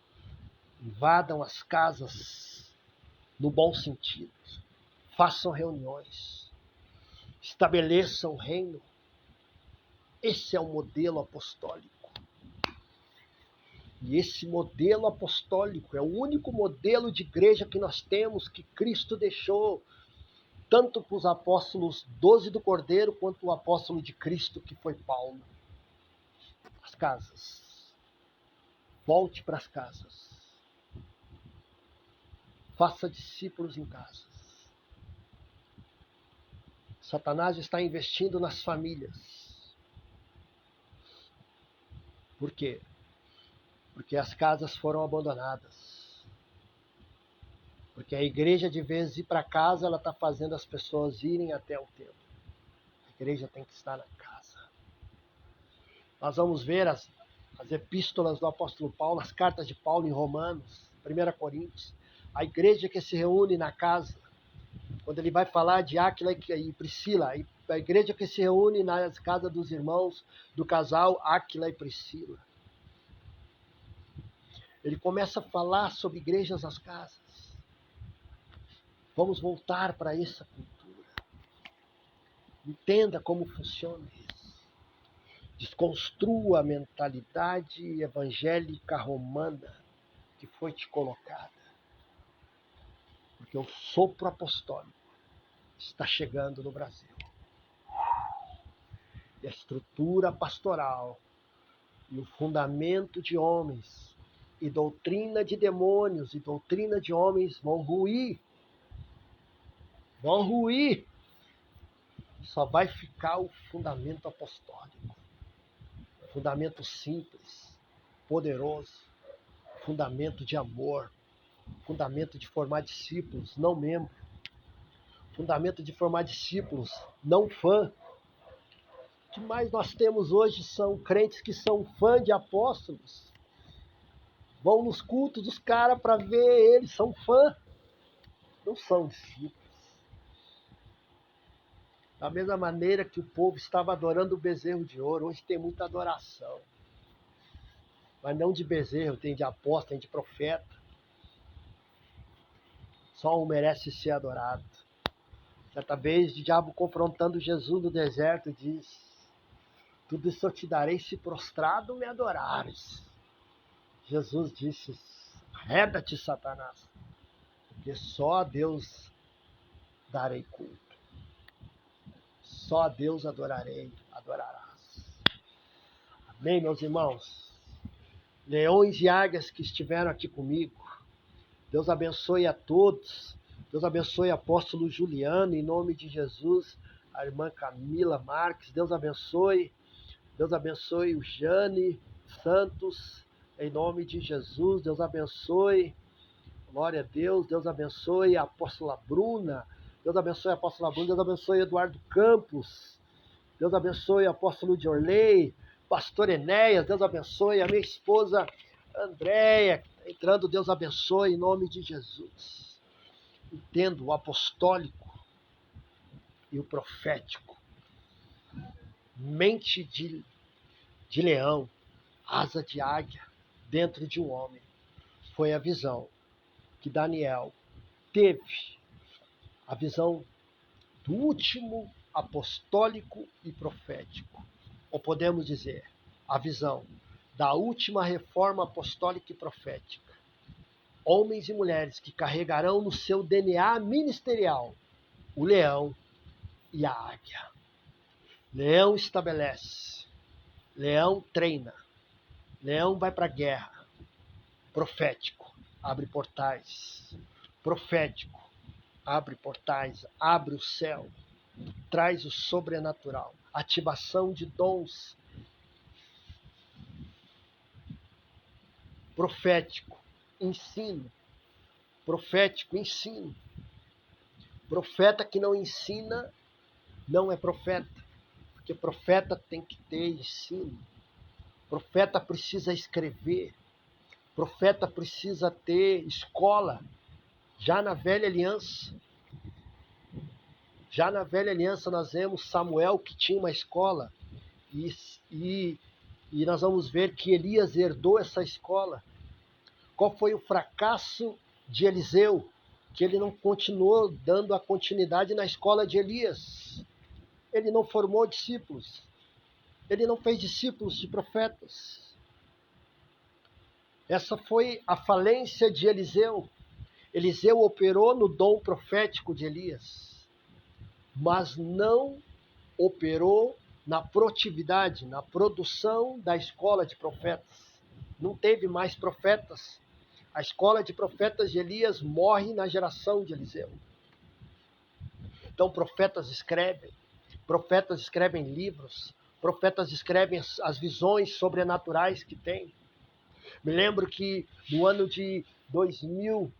invadam as casas no bom sentido, façam reuniões, estabeleçam o reino. Esse é o modelo apostólico. E esse modelo apostólico é o único modelo de igreja que nós temos, que Cristo deixou, tanto para os apóstolos 12 do Cordeiro, quanto o apóstolo de Cristo, que foi Paulo. As casas. Volte para as casas. Faça discípulos em casas. Satanás está investindo nas famílias. Por quê? Porque as casas foram abandonadas. Porque a igreja, de vez de ir para casa, ela está fazendo as pessoas irem até o templo. A igreja tem que estar na casa. Nós vamos ver as epístolas do apóstolo Paulo, as cartas de Paulo em Romanos, 1 Coríntios. A igreja que se reúne na casa. Quando ele vai falar de Áquila e Priscila, a igreja que se reúne nas casas dos irmãos, do casal Áquila e Priscila. Ele começa a falar sobre igrejas nas casas. Vamos voltar para essa cultura. Entenda como funciona isso. Desconstrua a mentalidade evangélica romana que foi te colocada. Porque o sopro apostólico está chegando no Brasil. E a estrutura pastoral e o fundamento de homens e doutrina de demônios e doutrina de homens vão ruir. Vão ruir. Só vai ficar o fundamento apostólico. Fundamento simples, poderoso, fundamento de amor, fundamento de formar discípulos, não membro. Fundamento de formar discípulos, não fã. O que mais nós temos hoje são crentes que são fã de apóstolos. Vão nos cultos dos caras para ver eles, são fã. Não são discípulos. Da mesma maneira que o povo estava adorando o bezerro de ouro, hoje tem muita adoração. Mas não de bezerro, tem de apóstolo, tem de profeta. Só um merece ser adorado. Certa vez, o diabo confrontando Jesus no deserto, diz: tudo isso eu te darei se prostrado me adorares. Jesus disse: arreda-te, Satanás, porque só a Deus darei culto. Só a Deus adorarás. Amém, meus irmãos? Leões e águias que estiveram aqui comigo, Deus abençoe a todos. Deus abençoe o apóstolo Juliano, em nome de Jesus. A irmã Camila Marques, Deus abençoe. Deus abençoe o Jane Santos, em nome de Jesus. Deus abençoe. Glória a Deus. Deus abençoe a apóstola Bruna. Deus abençoe a apóstola Bruna. Deus abençoe Eduardo Campos. Deus abençoe o apóstolo de Orley. Pastor Enéas. Deus abençoe a minha esposa Andréia. Entrando, Deus abençoe em nome de Jesus. Entendo o apostólico e o profético. Mente de leão, asa de águia dentro de um homem. Foi a visão que Daniel teve. A visão do último apostólico e profético. Ou podemos dizer, a visão da última reforma apostólica e profética. Homens e mulheres que carregarão no seu DNA ministerial o leão e a águia. Leão estabelece, leão treina, leão vai para a guerra. Profético, abre portais. Profético, abre portais, abre o céu, traz o sobrenatural, ativação de dons. Profético, ensino. Profético, ensino. Profeta que não ensina não é profeta, porque profeta tem que ter ensino. Profeta precisa escrever. Profeta precisa ter escola. Já na velha aliança, Já na velha aliança nós vemos Samuel, que tinha uma escola, e nós vamos ver que Elias herdou essa escola. Qual foi o fracasso de Eliseu? Que ele não continuou dando a continuidade na escola de Elias. Ele não formou discípulos. Ele não fez discípulos de profetas. Essa foi a falência de Eliseu. Eliseu operou no dom profético de Elias, mas não operou na produtividade, na produção da escola de profetas. Não teve mais profetas. A escola de profetas de Elias morre na geração de Eliseu. Então, profetas escrevem livros, profetas escrevem as visões sobrenaturais que têm. Me lembro que no ano de 2000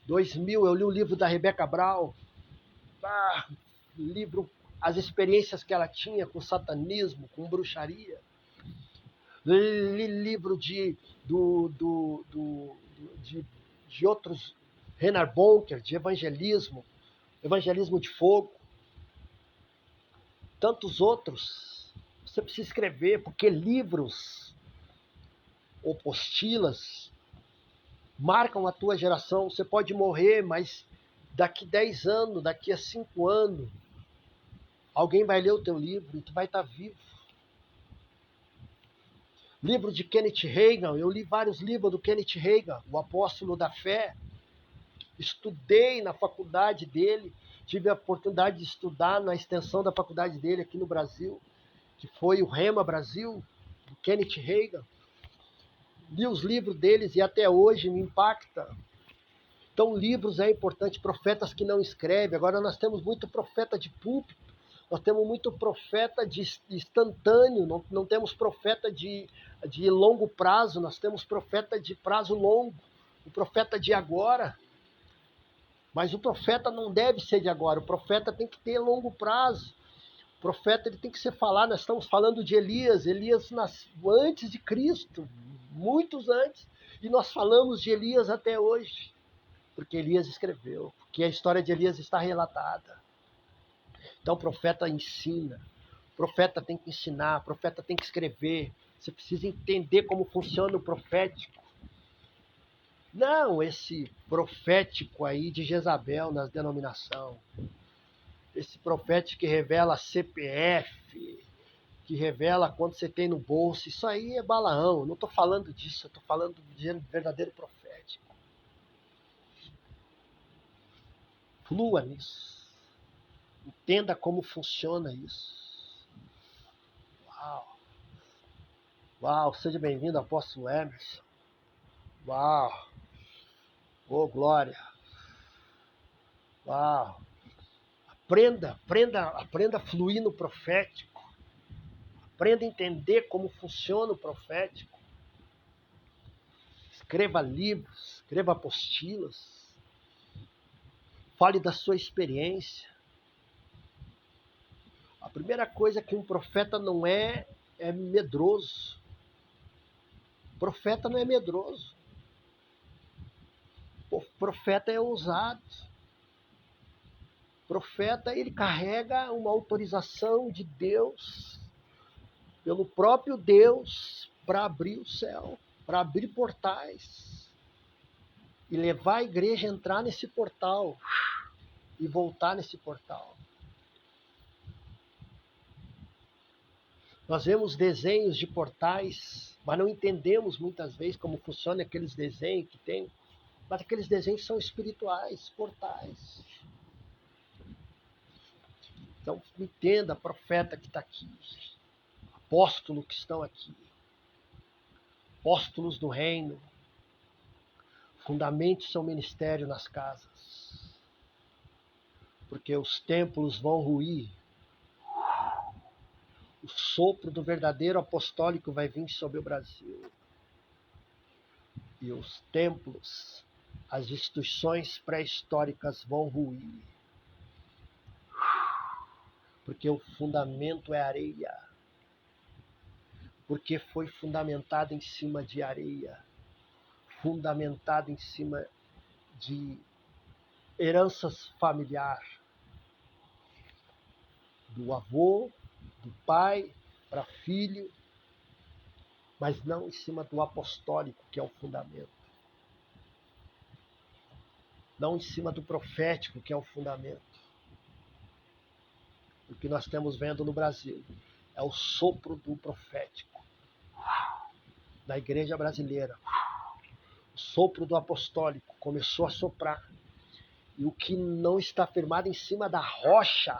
eu li o livro da Rebecca Brown, livro, as experiências que ela tinha com satanismo, com bruxaria. Li livro de outros, Reinhard Bonker, de evangelismo de fogo, tantos outros. Você precisa escrever, porque livros ou apostilas marcam a tua geração. Você pode morrer, mas daqui 10 anos, daqui a 5 anos, alguém vai ler o teu livro e tu vai estar vivo. Livro de Kenneth Hagin, eu li vários livros do Kenneth Hagin, o apóstolo da fé. Estudei na faculdade dele, tive a oportunidade de estudar na extensão da faculdade dele aqui no Brasil, que foi o Rema Brasil, do Kenneth Hagin. Li os livros deles e até hoje me impacta. Então, livros é importante, profetas que não escrevem. Agora nós temos muito profeta de púlpito, nós temos muito profeta de instantâneo, não temos profeta de longo prazo, nós temos profeta de prazo longo, o profeta de agora. Mas o profeta não deve ser de agora, o profeta tem que ter longo prazo. O profeta ele tem que ser falado, nós estamos falando de Elias nasceu antes de Cristo, muitos antes, e nós falamos de Elias até hoje, porque Elias escreveu, porque a história de Elias está relatada. Então o profeta ensina, o profeta tem que ensinar, o profeta tem que escrever, você precisa entender como funciona o profético. Não esse profético aí de Jezabel nas denominações, esse profético que revela CPF, que revela quanto você tem no bolso, isso aí é Balaão, eu não estou falando disso, eu estou falando de verdadeiro profético. Flua nisso. Entenda como funciona isso. Uau! Uau! Seja bem-vindo, apóstolo Emerson. Uau! Oh, glória! Uau! Aprenda a fluir no profético. Aprenda a entender como funciona o profético. Escreva livros, escreva apostilas. Fale da sua experiência. A primeira coisa que um profeta não é medroso. O profeta não é medroso. O profeta é ousado. O profeta, ele carrega uma autorização de Deus, pelo próprio Deus, para abrir o céu, para abrir portais e levar a igreja a entrar nesse portal e voltar nesse portal. Nós vemos desenhos de portais, mas não entendemos muitas vezes como funcionam aqueles desenhos que tem. Mas aqueles desenhos são espirituais, portais. Então, entenda, profeta que está aqui, apóstolo que estão aqui, apóstolos do reino, fundamente seu ministério nas casas, porque os templos vão ruir, o sopro do verdadeiro apostólico vai vir sobre o Brasil, e os templos, as instituições pré-históricas vão ruir, porque o fundamento é areia, porque foi fundamentado em cima de areia, fundamentado em cima de heranças familiares, do avô, do pai para filho, mas não em cima do apostólico, que é o fundamento. Não em cima do profético, que é o fundamento. O que nós estamos vendo no Brasil é o sopro do profético na igreja brasileira. O sopro do apostólico começou a soprar. E o que não está firmado em cima da rocha,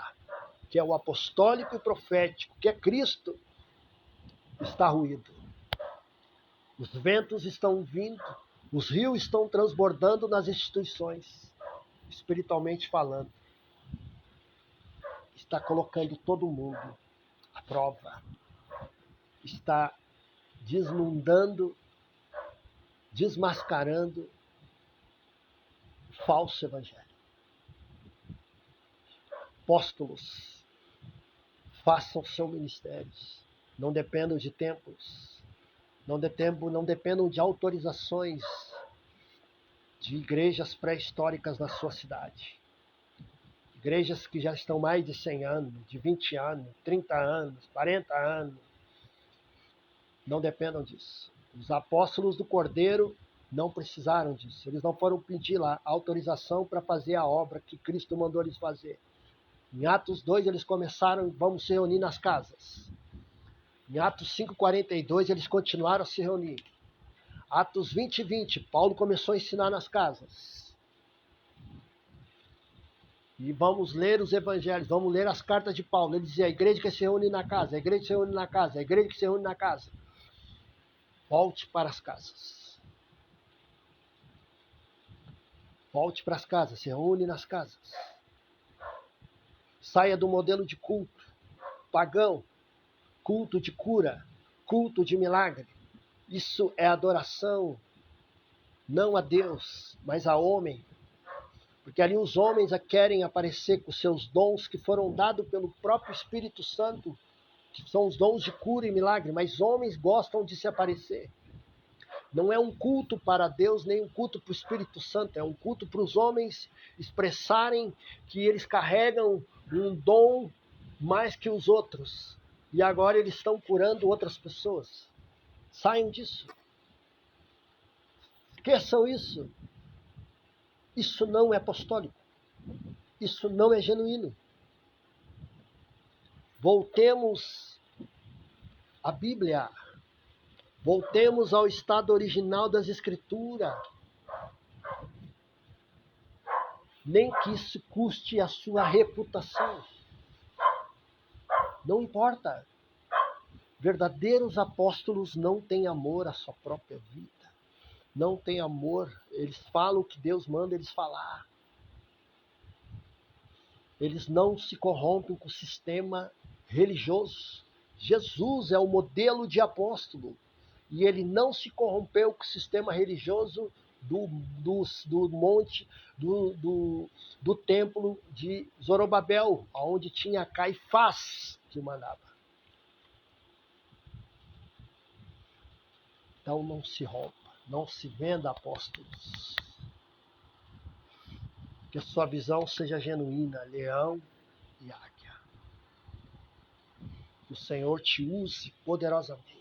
que é o apostólico e profético, que é Cristo, está ruído. Os ventos estão vindo, os rios estão transbordando nas instituições, espiritualmente falando. Está colocando todo mundo à prova. Está desnudando, desmascarando o falso evangelho. Apóstolos, façam seus ministérios. Não dependam de templos. Não dependam de autorizações de igrejas pré-históricas na sua cidade. Igrejas que já estão mais de 100 anos, de 20 anos, 30 anos, 40 anos. Não dependam disso. Os apóstolos do Cordeiro não precisaram disso. Eles não foram pedir lá autorização para fazer a obra que Cristo mandou eles fazer. Em Atos 2 eles começaram, vamos se reunir nas casas. Em Atos 5:42 eles continuaram a se reunir. Atos 20:20, Paulo começou a ensinar nas casas. E vamos ler os evangelhos, vamos ler as cartas de Paulo. Ele dizia, a igreja que se reúne na casa, a igreja que se reúne na casa, a igreja que se reúne na casa. Volte para as casas. Volte para as casas, se reúne nas casas. Saia do modelo de culto pagão, culto de cura, culto de milagre. Isso é adoração, não a Deus, mas a homem. Porque ali os homens querem aparecer com seus dons que foram dados pelo próprio Espírito Santo, que são os dons de cura e milagre, mas homens gostam de se aparecer. Não é um culto para Deus, nem um culto para o Espírito Santo, é um culto para os homens expressarem que eles carregam um dom mais que os outros. E agora eles estão curando outras pessoas. Saiam disso. Esqueçam isso. Isso não é apostólico. Isso não é genuíno. Voltemos à Bíblia. Voltemos ao estado original das Escrituras. Nem que isso custe a sua reputação. Não importa. Verdadeiros apóstolos não têm amor à sua própria vida. Não têm amor. Eles falam o que Deus manda eles falar. Eles não se corrompem com o sistema religioso. Jesus é o modelo de apóstolo. E ele não se corrompeu com o sistema religioso do monte, do templo de Zorobabel, onde tinha Caifás que mandava. Então não se rompa, não se venda apóstolos. Que a sua visão seja genuína, leão e águia. Que o Senhor te use poderosamente.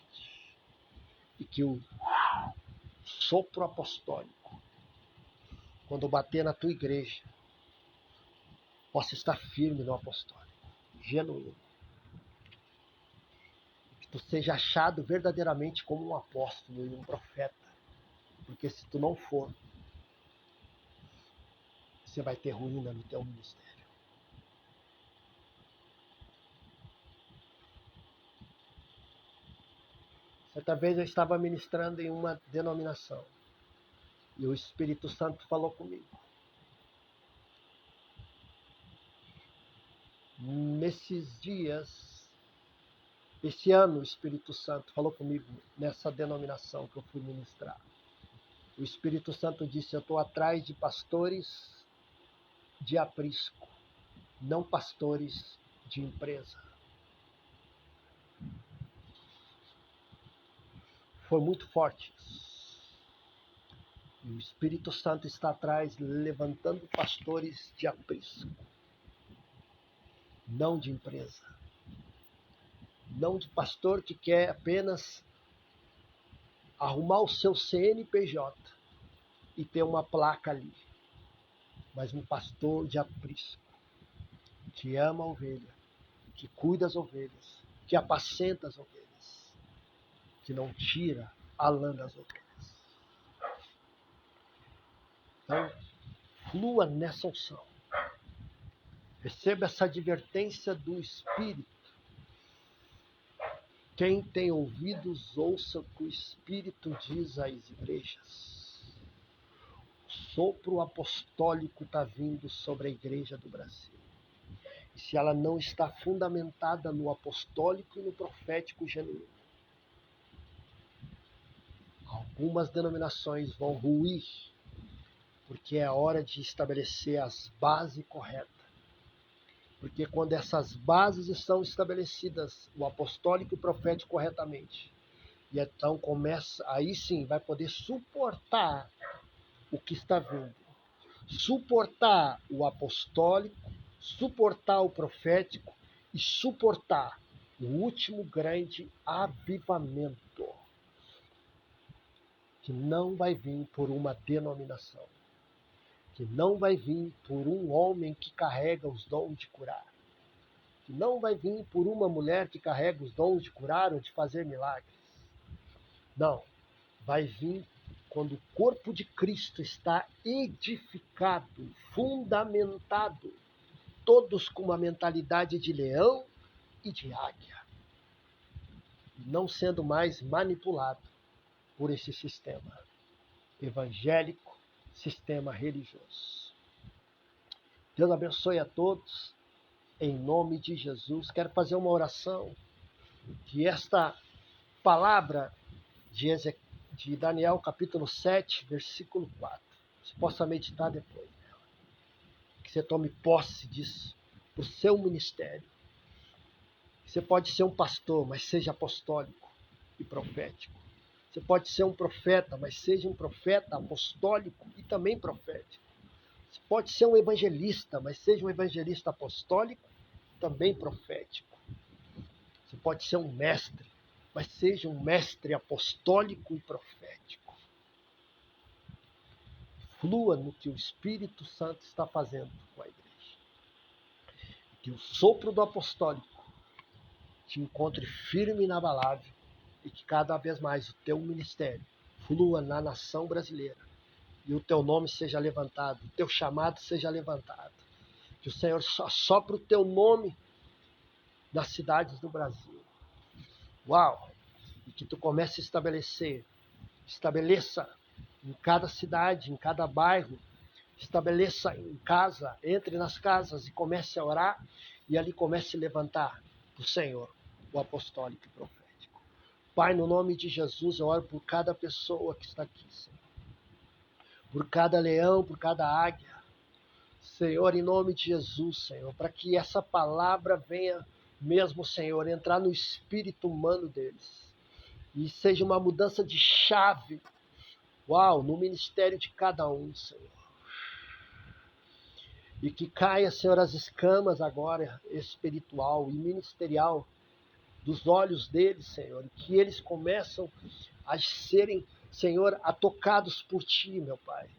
E que o sopro apostólico, quando bater na tua igreja, possa estar firme no apostólico, genuíno. Que tu seja achado verdadeiramente como um apóstolo e um profeta. Porque se tu não for, você vai ter ruína no teu ministério. Certa vez eu estava ministrando em uma denominação. E o Espírito Santo falou comigo. Nesses dias, esse ano o Espírito Santo falou comigo nessa denominação que eu fui ministrar. O Espírito Santo disse, eu estou atrás de pastores de aprisco, não pastores de empresa. Foi muito forte isso. E o Espírito Santo está atrás, levantando pastores de aprisco. não de empresa, não de pastor que quer apenas arrumar o seu CNPJ e ter uma placa ali, mas um pastor de aprisco, que ama a ovelha, que cuida das ovelhas, que apacenta as ovelhas, que não tira a lã das ovelhas. Então, flua nessa unção. Receba essa advertência do Espírito. Quem tem ouvidos, ouça o que o Espírito diz às igrejas. O sopro apostólico está vindo sobre a igreja do Brasil. E se ela não está fundamentada no apostólico e no profético genuíno, algumas denominações vão ruir, porque é a hora de estabelecer as bases corretas. Porque quando essas bases estão estabelecidas, o apostólico e o profético corretamente, e então começa, aí sim vai poder suportar o que está vindo. Suportar o apostólico, suportar o profético e suportar o último grande avivamento, que não vai vir por uma denominação, que não vai vir por um homem que carrega os dons de curar, que não vai vir por uma mulher que carrega os dons de curar ou de fazer milagres. Não, vai vir quando o corpo de Cristo está edificado, fundamentado, todos com uma mentalidade de leão e de águia, não sendo mais manipulado por esse sistema evangélico, sistema religioso. Deus abençoe a todos, em nome de Jesus. Quero fazer uma oração, que esta palavra de Daniel capítulo 7, versículo 4, você possa meditar depois, que você tome posse disso para o seu ministério. Você pode ser um pastor, mas seja apostólico e profético. Você pode ser um profeta, mas seja um profeta apostólico e também profético. Você pode ser um evangelista, mas seja um evangelista apostólico e também profético. Você pode ser um mestre, mas seja um mestre apostólico e profético. Flua no que o Espírito Santo está fazendo com a igreja. Que o sopro do apostólico te encontre firme e inabalável, e que cada vez mais o teu ministério flua na nação brasileira, e o teu nome seja levantado, o teu chamado seja levantado. Que o Senhor sopre o teu nome nas cidades do Brasil. Uau! E que tu comece a estabeleça em cada cidade, em cada bairro, estabeleça em casa, entre nas casas e comece a orar, e ali comece a levantar o Senhor, o apostólico e profético. Pai, no nome de Jesus, eu oro por cada pessoa que está aqui, Senhor. Por cada leão, por cada águia. Senhor, em nome de Jesus, Senhor, para que essa palavra venha mesmo, Senhor, entrar no espírito humano deles. E seja uma mudança de chave, uau, no ministério de cada um, Senhor. E que caia, Senhor, as escamas agora, espiritual e ministerial, dos olhos deles, Senhor. E que eles começam a serem, Senhor, tocados por Ti, meu Pai.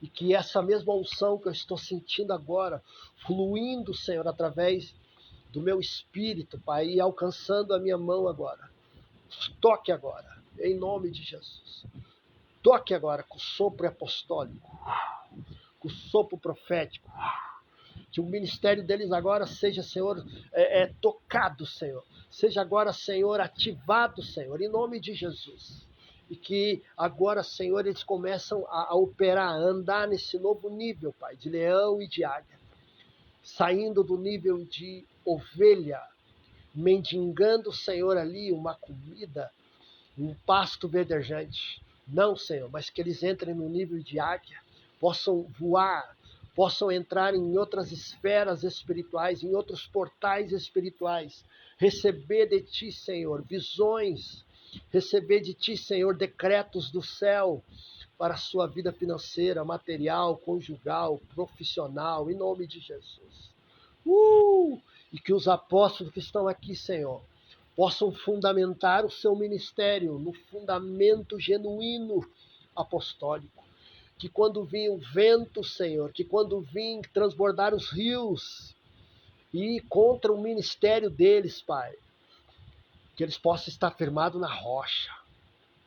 E que essa mesma unção que eu estou sentindo agora, fluindo, Senhor, através do meu espírito, Pai, e alcançando a minha mão agora. Toque agora, em nome de Jesus. Toque agora com o sopro apostólico, com o sopro profético. Que o ministério deles agora seja, Senhor, tocado, Senhor. Seja agora, Senhor, ativado, Senhor, em nome de Jesus. E que agora, Senhor, eles começam a operar, a andar nesse novo nível, Pai, de leão e de águia. Saindo do nível de ovelha, mendigando, Senhor, ali uma comida, um pasto verdejante. Não, Senhor, mas que eles entrem no nível de águia, possam voar, possam entrar em outras esferas espirituais, em outros portais espirituais, receber de Ti, Senhor, visões, receber de Ti, Senhor, decretos do céu para a sua vida financeira, material, conjugal, profissional, em nome de Jesus. e que os apóstolos que estão aqui, Senhor, possam fundamentar o seu ministério no fundamento genuíno apostólico. Que quando vir o vento, Senhor, que quando vir transbordar os rios e ir contra o ministério deles, Pai, que eles possam estar firmados na rocha,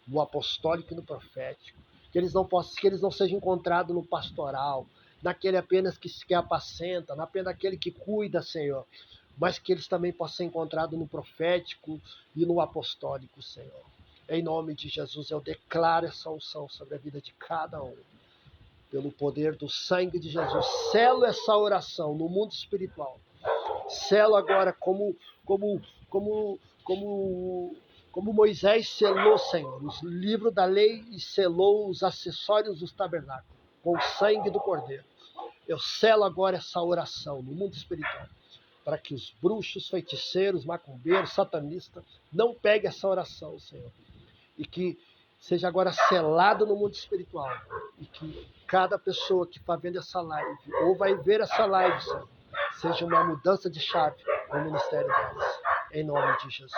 no apostólico e no profético. Que eles não sejam encontrados no pastoral, naquele apenas que apacenta, apenas naquele que cuida, Senhor, mas que eles também possam ser encontrados no profético e no apostólico, Senhor. Em nome de Jesus, eu declaro essa unção sobre a vida de cada um. Pelo poder do sangue de Jesus, selo essa oração no mundo espiritual. Selo agora como Moisés selou, Senhor, os livros da lei e selou os acessórios dos tabernáculos com o sangue do Cordeiro. Eu selo agora essa oração no mundo espiritual, para que os bruxos, feiticeiros, macumbeiros, satanistas não peguem essa oração, Senhor, e que seja agora selado no mundo espiritual, e que cada pessoa que está vendo essa live, ou vai ver essa live, Senhor, seja uma mudança de chave no ministério deles, em nome de Jesus.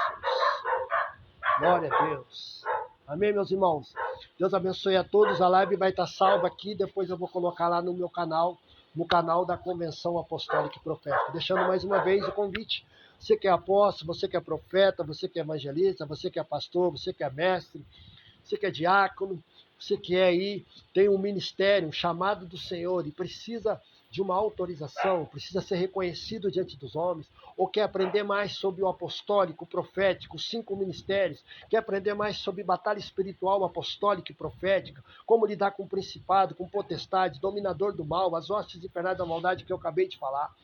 Glória a Deus. Amém, meus irmãos? Deus abençoe a todos. A live vai estar salva aqui, depois eu vou colocar lá no meu canal, no canal da Convenção Apostólica e Profética. Deixando mais uma vez o convite. Você que é apóstolo, você que é profeta, você que é evangelista, você que é pastor, você que é mestre, você que é diácono, você que é aí, tem um ministério, um chamado do Senhor e precisa de uma autorização, precisa ser reconhecido diante dos homens, ou quer aprender mais sobre o apostólico, o profético, os 5 ministérios, quer aprender mais sobre batalha espiritual, apostólica e profética, como lidar com o principado, com potestade, dominador do mal, as hostes infernais da maldade que eu acabei de falar.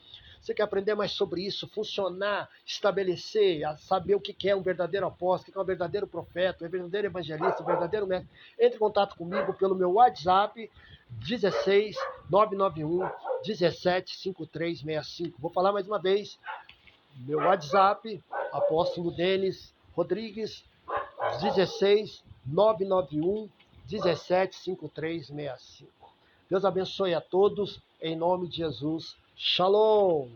Você quer aprender mais sobre isso, funcionar, estabelecer, saber o que é um verdadeiro apóstolo, o que é um verdadeiro profeta, um verdadeiro evangelista, um verdadeiro mestre? Entre em contato comigo pelo meu WhatsApp, 16 991 17 5365. Vou falar mais uma vez, meu WhatsApp, apóstolo Denis Rodrigues, 16 991 17 5365. Deus abençoe a todos, em nome de Jesus. Shalom!